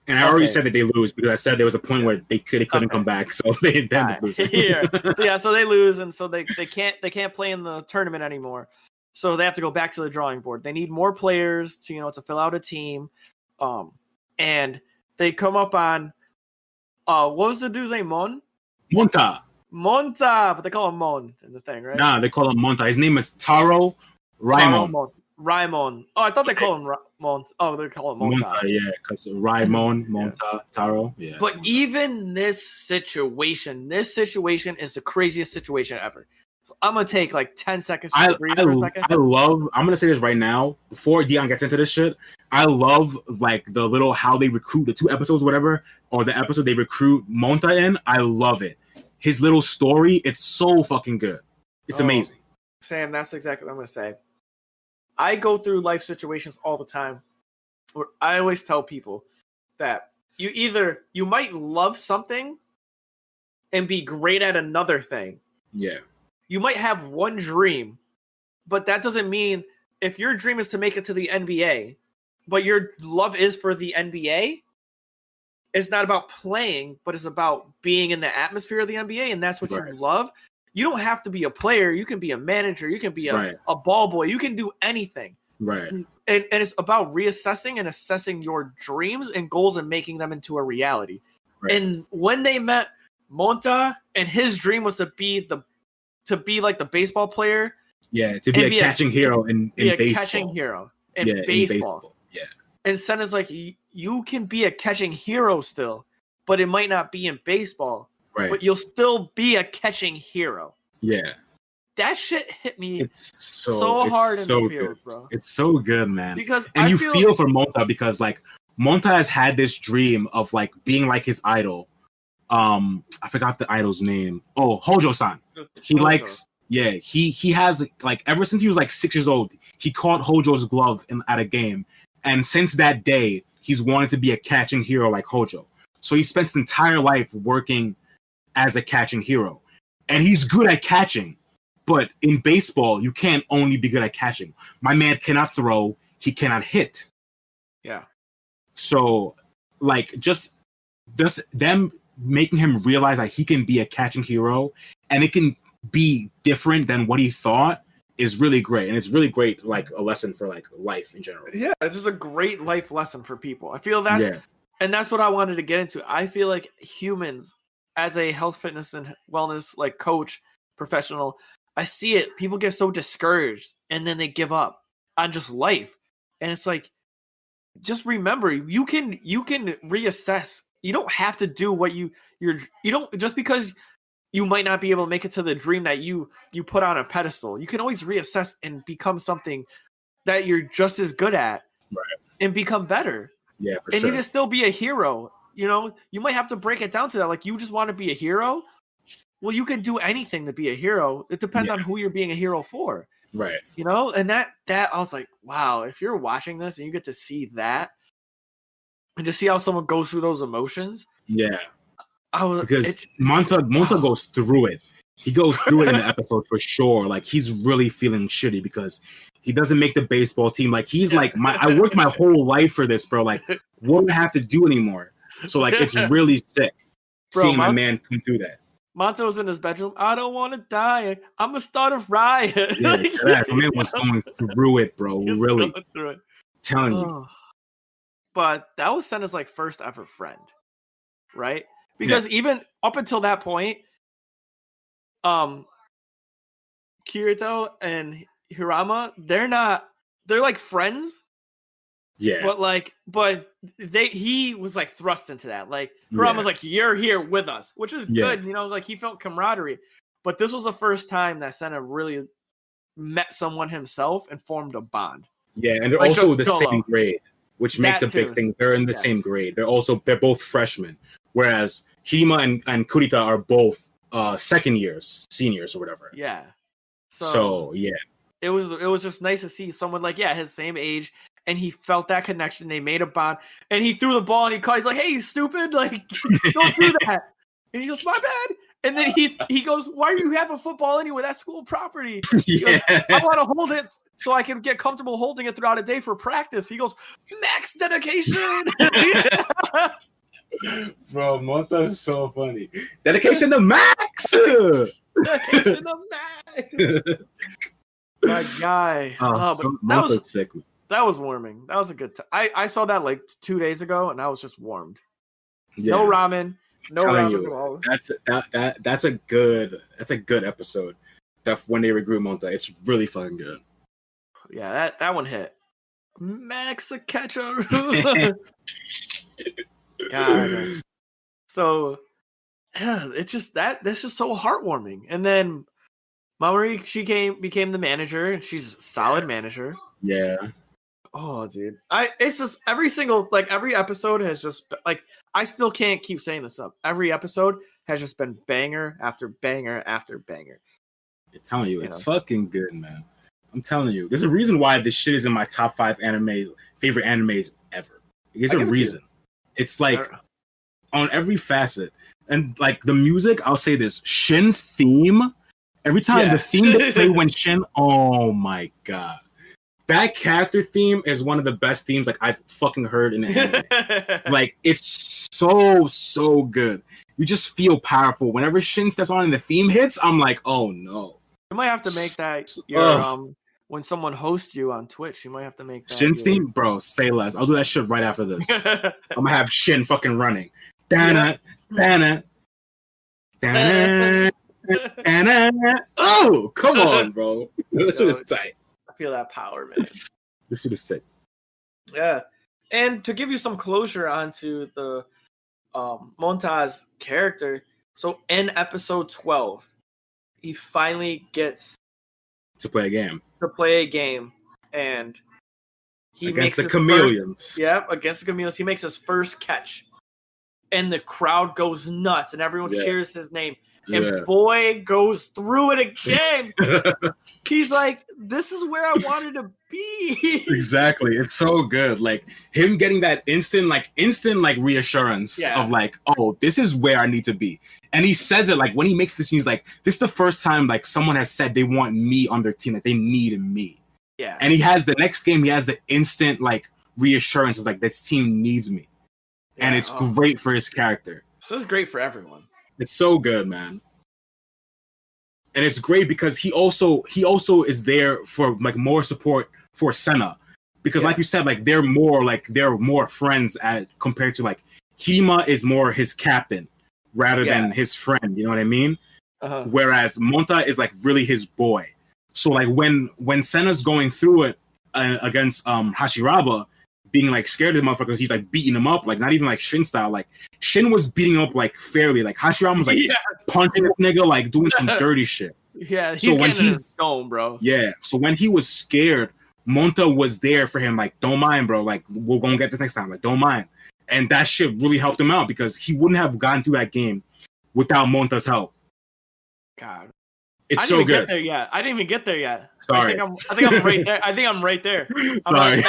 And I already said that they lose because I said there was a point where they couldn't come back, so they ended up losing. So they lose, and so they can't play in the tournament anymore. So they have to go back to the drawing board. They need more players to fill out a team. And they come up on what was the dude's name? Monta, but they call him Mon in the thing, right? Nah, they call him Monta. His name is Taro Raimon. Raimon. Oh, I thought they call him Mon. Oh, they call him Monta. Yeah, because Raimon, Monta, Taro. Yeah. But even this situation is the craziest situation ever. So I'm gonna take like 10 seconds to breathe for a second. I'm gonna say this right now before Deion gets into this shit. I love like the little how they recruit the 2 episodes, whatever, or the episode they recruit Monta in. I love it. His little story, it's so fucking good. It's amazing. Sam, that's exactly what I'm gonna say. I go through life situations all the time where I always tell people that you might love something and be great at another thing. Yeah. You might have one dream, but that doesn't mean if your dream is to make it to the NBA, but your love is for the NBA, it's not about playing, but it's about being in the atmosphere of the NBA, and that's what you love. You don't have to be a player. You can be a manager. You can be a ball boy. You can do anything. Right. And it's about reassessing and assessing your dreams and goals and making them into a reality. Right. And when they met Monta, and his dream was to be like the baseball player. Yeah, to be a catching hero in baseball. Catching hero in baseball. Yeah. And Senna's like, you can be a catching hero still, but it might not be in baseball. Right. But you'll still be a catching hero. Yeah. That shit hit me so hard in the field, bro. It's so good, man. Because you feel for Monta because like Monta has had this dream of like being like his idol. I forgot the idol's name. Oh, Hojo-san. He likes Yeah, he has like ever since he was like 6 years old, he caught Hojo's glove at a game, and since that day, he's wanted to be a catching hero like Hojo. So he spent his entire life working as a catching hero, and he's good at catching. But in baseball, you can't only be good at catching. My man cannot throw; he cannot hit. Yeah. So, like, just them making him realize that he can be a catching hero, and it can be different than what he thought is really great. And it's really great, like a lesson for like life in general. Yeah, it's just a great life lesson for people. I feel and that's what I wanted to get into. I feel like humans, as a health, fitness, and wellness like coach, professional, I see it. People get so discouraged and then they give up on just life. And it's like, just remember, you can reassess. You don't have to do what you don't, just because you might not be able to make it to the dream that you put on a pedestal. You can always reassess and become something that you're just as good at, right, and become better. Yeah, for and sure. you can still be a hero. You know, you might have to break it down to that. Like, you just want to be a hero. Well, you can do anything to be a hero. It depends on who you're being a hero for. Right. You know, and that I was like, wow, if you're watching this and you get to see that and to see how someone goes through those emotions. Yeah. Because Monta goes through it. He goes through it in the episode for sure. Like, he's really feeling shitty because he doesn't make the baseball team. Like, he's like, I worked my whole life for this, bro. Like, what do I have to do anymore? So, like, it's really sick seeing my man come through that. Monto's in his bedroom. I don't want to die. I'm gonna start a riot. Yeah, my man was going through it, bro. Really, through it. Telling you. But that was Senna's like first ever friend, right? Because even up until that point, Kirito and Hirama, they're like friends. Yeah. But he was like thrust into that. Like, Hirama's like, you're here with us, which is good. You know, like, he felt camaraderie. But this was the first time that Senna really met someone himself and formed a bond. Yeah, and they're like, also the same grade, which makes a big thing. They're in the same grade. They're both freshmen. Whereas Hima and Kurita are both second years, seniors or whatever. Yeah. So yeah. It was just nice to see someone like, his same age, and he felt that connection. They made a bond, and he threw the ball and he caught. He's like, "Hey, you stupid! Like, don't do that!" And he goes, "My bad." And then he goes, "Why do you have a football anyway? That's school property." Goes, I want to hold it so I can get comfortable holding it throughout a day for practice. He goes, "Max dedication." Bro, Monta is so funny. Dedication to Max. Dedication to Max. My guy. That was sick. That was warming. That was a good time. I saw that like 2 days ago, and I was just warmed. Yeah. No ramen. No ramen at all. That's a good episode. That when they regroup Monta, it's really fucking good. Yeah, that one hit. Max a catcher. God. So it's just that's just so heartwarming. And then Mamoru, she became the manager, and she's a solid manager. Yeah. Oh, dude. It's just every episode has just like, I still can't keep saying this up. Every episode has just been banger after banger after banger. I'm telling you, it's fucking good, man. I'm telling you. There's a reason why this shit is in my top 5 favorite animes ever. There's a reason. It's like on every facet. And like the music, I'll say this, Shin's theme, every time the theme they play when Shin, oh my god. That character theme is one of the best themes like I've fucking heard in an anime. Like, it's so good. You just feel powerful. Whenever Shin steps on and the theme hits, I'm like, oh no. You might have to make that your when someone hosts you on Twitch, you might have to make that Shin's theme, bro, say less. I'll do that shit right after this. I'm gonna have Shin fucking running. Dana. Oh, come on, bro. That shit is tight. Feel that power, man. This shit is sick. Yeah. And to give you some closure onto the Monta's character, so in episode 12, he finally gets to play a game. And he against makes the chameleons. Against the chameleons. He makes his first catch. And the crowd goes nuts and everyone cheers his name. and boy goes through it again. He's like, this is where I wanted to be. Exactly. It's so good. Like him getting that instant reassurance of like, oh, this is where I need to be. And he says it like when he makes this, he's like, this is the first time like someone has said they want me on their team, that they need me. Yeah. And he has the next game, he has the instant like reassurance. It's like, this team needs me. Yeah, and it's great for his character. This is great for everyone. It's so good, man. And it's great because he also is there for like more support for Senna, because like you said, like they're more friends compared to like Hima is more his captain rather than his friend. You know what I mean? Whereas Monta is like really his boy. So like when Senna's going through it against Hashiraba, being like scared of the motherfuckers, he's like beating him up, like not even like Shin style. Like Shin was beating him up like fairly. Like Hashirama was like punching this nigga, like doing some dirty shit. Yeah, he's getting in his zone, bro. Yeah, so when he was scared, Monta was there for him. Like, don't mind, bro. Like, we're gonna get this next time. Like, don't mind. And that shit really helped him out because he wouldn't have gotten through that game without Monta's help. God. It's so good. I didn't even get there yet. Sorry. I think I'm right there. I think I'm right there. Sorry.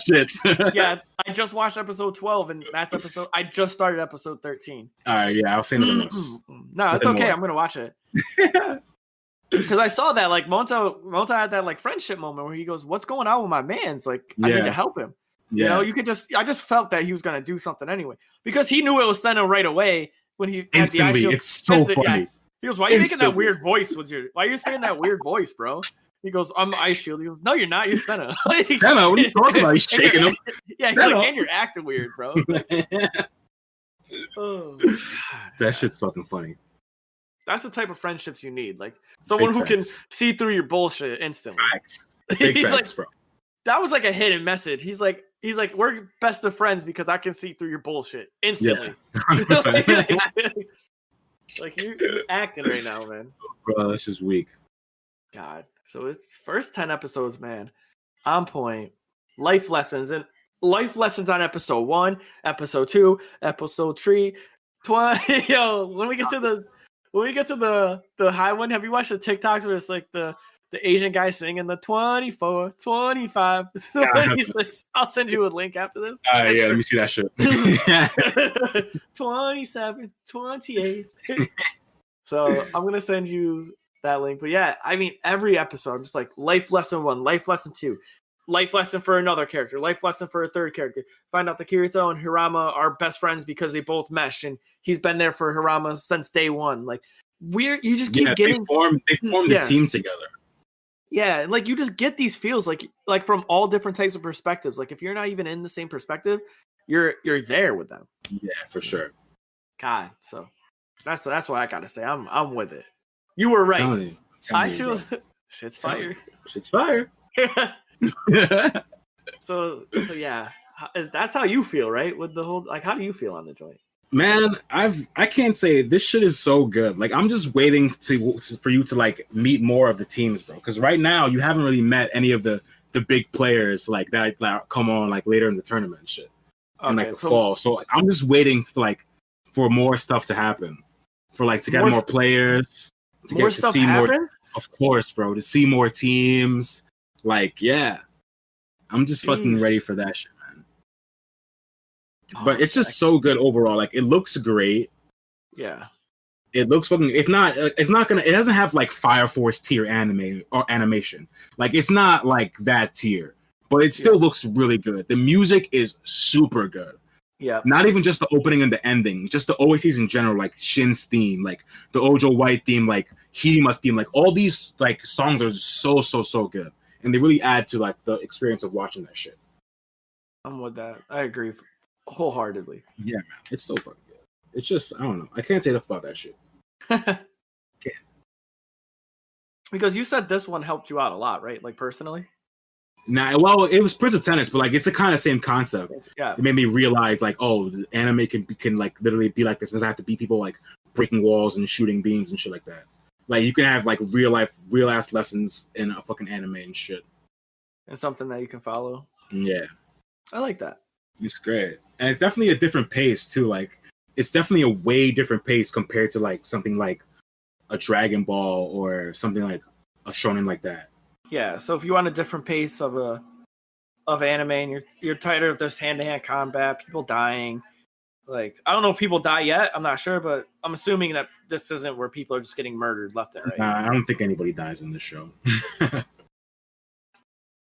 Shit. Yeah, I just watched episode 12, and I just started episode 13. All right, yeah, I'll say nothing else. No, it's okay. I'm gonna watch it. Because I saw that like Monta had that like friendship moment where he goes, "What's going on with my man's? Like, I need to help him." Yeah. You know, I just felt that he was gonna do something anyway because he knew it was Senna right away when he instantly. Had the It's so funny. Yeah. He goes, "Why are you making that weird voice why are you saying that weird voice, bro?" He goes, "I'm Eyeshield." He goes, "No, you're not. You're Senna." Like, Senna, what are you talking about? He's shaking him. Yeah, he's like, "And you're acting weird, bro." Oh, that shit's fucking funny. That's the type of friendships you need, like someone who can see through your bullshit instantly. Facts. Big He's facts, like, bro. That was like a hidden message. He's like, we're best of friends because I can see through your bullshit instantly. Yeah, 100%. Like you're acting right now, man. Bro, that's just weak. God. So it's first 10 episodes, man. On point. Life lessons on episode 1, episode 2, episode 3, 20. Yo, when we get to the high one, have you watched the TikToks where it's like the Asian guy singing the 24, 25, 26? I'll send you a link after this. Yeah, let me see that shit. 27, 28. So I'm going to send you that link. But yeah, I mean, every episode, I'm just like life lesson 1, life lesson 2, life lesson for another character, life lesson for a third character. Find out that Kirito and Hirama are best friends because they both mesh, and he's been there for Hirama since day one. Like, you just keep getting... They formed the team together. Yeah, and like you just get these feels like from all different types of perspectives. Like if you're not even in the same perspective, you're there with them. Yeah, for sure. God, so that's what I gotta say. I'm with it. You were right. I feel shit's fire. Shit's fire. So yeah, that's how you feel, right? With the whole how do you feel on the joint? Man, I can't say this shit is so good. Like I'm just waiting for you to like meet more of the teams, bro. Because right now you haven't really met any of the big players like that come on like later in the tournament and shit, in like the fall. So I'm just waiting for more stuff to happen, for like to get more players, to more get stuff to see happens? more. Of course, bro, to see more teams. Like yeah, I'm just fucking ready for that shit. But it's just so good overall. Like it looks great. Yeah. It looks fucking. It doesn't have like Fire Force tier anime or animation. Like it's not like that tier, but it still looks really good. The music is super good. Yeah. Not even just the opening and the ending, just the OSTs in general, like Shin's theme, like the Ojo White theme, like Hima's theme, like all these like songs are so good, and they really add to like the experience of watching that shit. I'm with that. I agree wholeheartedly. Yeah, man, it's so fucking good. It's just I don't know. I can't say enough about that shit. Can't. Because you said this one helped you out a lot, right? Like personally. Nah, well, it was Prince of Tennis, but like it's the kind of same concept. Yeah, it made me realize like, oh, the anime can like literally be like this. It doesn't have to be people like breaking walls and shooting beams and shit like that. Like you can have like real ass lessons in a fucking anime and shit. And something that you can follow. Yeah, I like that. It's great, and it's definitely a different pace too. Like it's definitely a way different pace compared to like something like a Dragon Ball or something like a shonen like that. Yeah, so if you want a different pace of anime and you're tired of this hand-to-hand combat, people dying, like I don't know if people die yet, I'm not sure, but I'm assuming that this isn't where people are just getting murdered left and right. I don't think anybody dies in this show.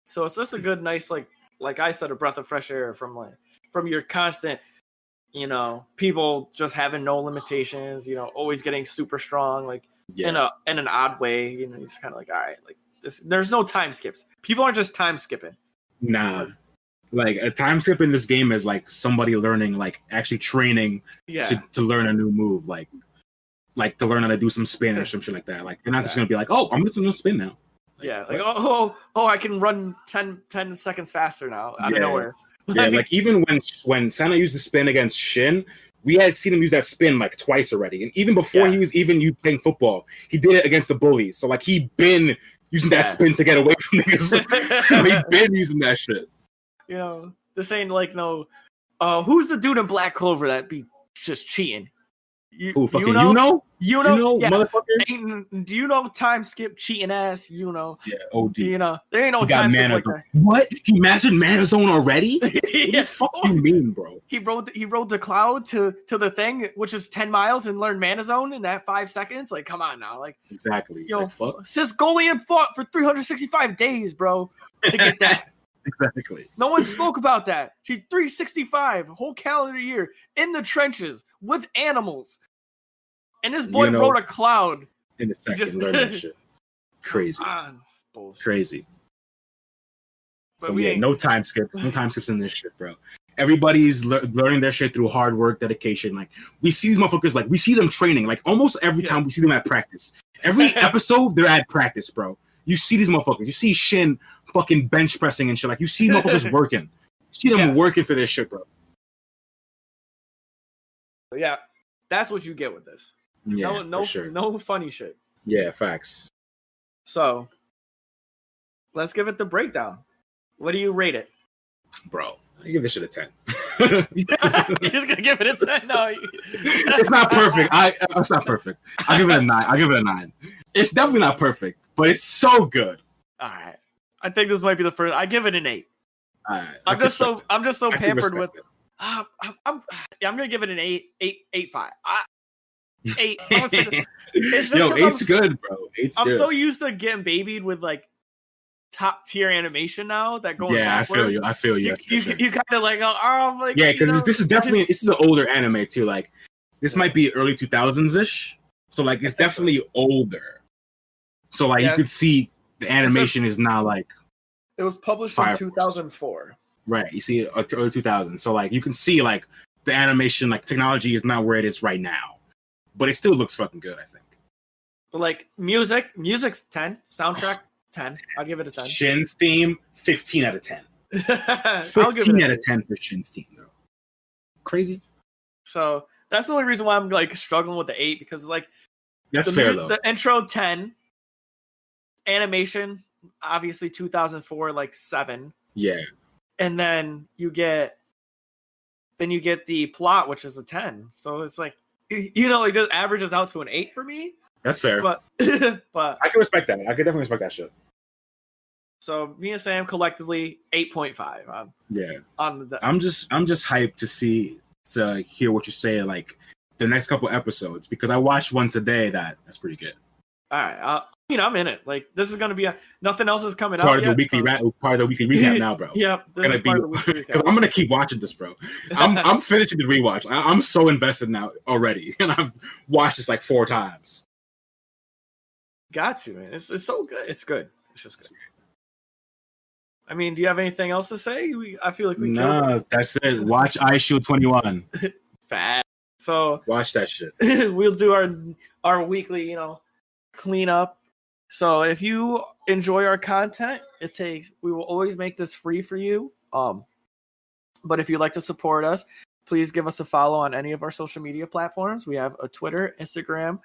So it's just a good, nice, like I said, a breath of fresh air from your constant, people just having no limitations, always getting super strong, like in an odd way, you're just kind of like, all right, like this, there's no time skips. People aren't just time skipping. Nah, like a time skip in this game is like somebody learning, like actually training to learn a new move, like to learn how to do some spin or some shit like that. Like they're not just gonna be like, oh, I'm just gonna spin now. Like I can run 10 seconds faster now out of nowhere. Like even when Sana used the spin against Shin, we had seen him use that spin like twice already, and even before he was even you playing football, he did it against the bullies. So like he been using that spin to get away from niggas. He been using that shit. This ain't like no. Who's the dude in Black Clover that be just cheating? Who fucking you know, motherfucker? Do you know time skip cheating ass? Yeah, OD. There ain't no time skip like that. What? He mastered Mana Zone already? Yeah. What the fuck you mean, bro? He rode the cloud to the thing, which is 10 miles, and learned Mana Zone in that 5 seconds. Like, come on now, like exactly. Fuck. Sisgolian fought for 365 days, bro, to get that. Exactly. No one spoke about that. He 365 whole calendar year in the trenches with animals, and this boy rode a cloud in a second. Learn that shit. Crazy. Crazy. But so no time skips. No time skips in this shit, bro. Everybody's learning their shit through hard work, dedication. Like we see these motherfuckers, like we see them training. Like almost every time we see them at practice. Every episode they're at practice, bro. You see these motherfuckers. You see Shin fucking bench pressing and shit. Like you see motherfuckers working. You see them working for this shit, bro. Yeah, that's what you get with this. Yeah, no funny shit. Yeah, facts. So let's give it the breakdown. What do you rate it, bro? I give this shit a 10. You're just gonna give it a 10? No, it's not perfect. It's not perfect. I'll give it a 9. It's definitely not perfect, but it's so good. All right. I think this might be the first. I give it an 8. All right. I'm just so pampered with. I'm gonna give it an 8.5. 8. Yo, 8's good, bro. 8's I'm good. so used to getting babied with like top tier animation now that going. Yeah, backwards. I feel you. You kind of like like because this is an older anime too. Like this might be early 2000s ish. So like it's definitely older. So like you could see the animation is not like. It was published in 2004. Right, you see early 2000s. So like you can see like the animation, like technology is not where it is right now, but it still looks fucking good, I think. But like music's 10, soundtrack 10. I'll give it a 10. Shin's theme 15 out of 10. 15 out of 10 for Shin's theme, though. Crazy. So that's the only reason why I'm like struggling with the 8 because like that's fair though. The intro 10, animation obviously 2004 like 7. Yeah. And then you get the plot, which is a 10. So it's like, it just averages out to an 8 for me. That's fair. But I can respect that. I can definitely respect that shit. So me and Sam collectively 8.5. Yeah. I'm just hyped to hear what you say like the next couple episodes because I watched one today that's pretty good. All right. I'm in it. Like this is gonna be nothing else is coming out. Part of the weekly recap now, bro. Yeah, because I'm gonna keep watching this, bro. I'm finishing the rewatch. I'm so invested now already, and I've watched this like 4 times. Got to, man. It's so good. It's good. It's just good. I mean, do you have anything else to say? I feel like we. No, that's it. Watch Eyeshield 21. Fat. So watch that shit. We'll do our weekly, clean up. So if you enjoy our content, we will always make this free for you. But if you'd like to support us, please give us a follow on any of our social media platforms. We have a Twitter, Instagram,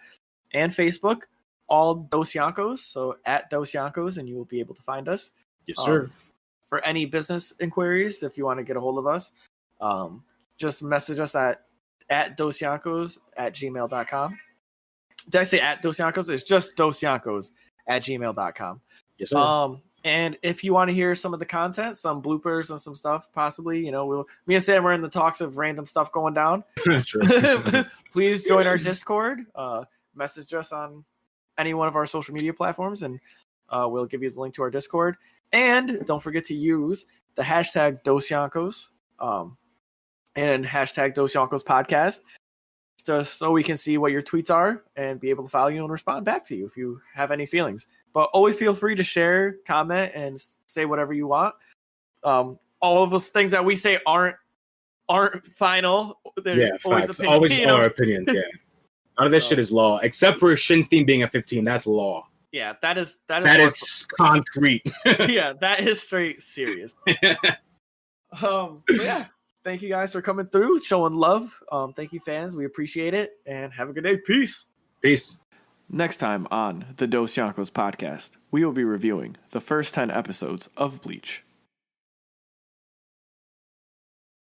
and Facebook, all Dosyonkos. So at Dosyonkos, and you will be able to find us. Yes, sir. For any business inquiries, if you want to get a hold of us, just message us at Dosyonkos@gmail.com. Did I say at Dosyonkos? It's just Dosyonkos at gmail.com. Yes, sir. And if you want to hear some of the content, some bloopers and some stuff, possibly, me and Sam are in the talks of random stuff going down. Please join our Discord. Message us on any one of our social media platforms, and we'll give you the link to our Discord. And don't forget to use the hashtag Dosyonkos and hashtag Dosyonkos podcast, just so we can see what your tweets are and be able to follow you and respond back to you if you have any feelings. But always feel free to share, comment, and say whatever you want. All of those things that we say aren't final. They're facts. Always our opinions. Yeah, none of this shit is law, except for Shin's theme being a 15. That's law. Yeah, that is concrete. Yeah, that is straight serious. So yeah, thank you guys for coming through, showing love. Thank you, fans. We appreciate it, and have a good day. Peace. Next time on the Dosyonkos podcast, we will be reviewing the first 10 episodes of Bleach.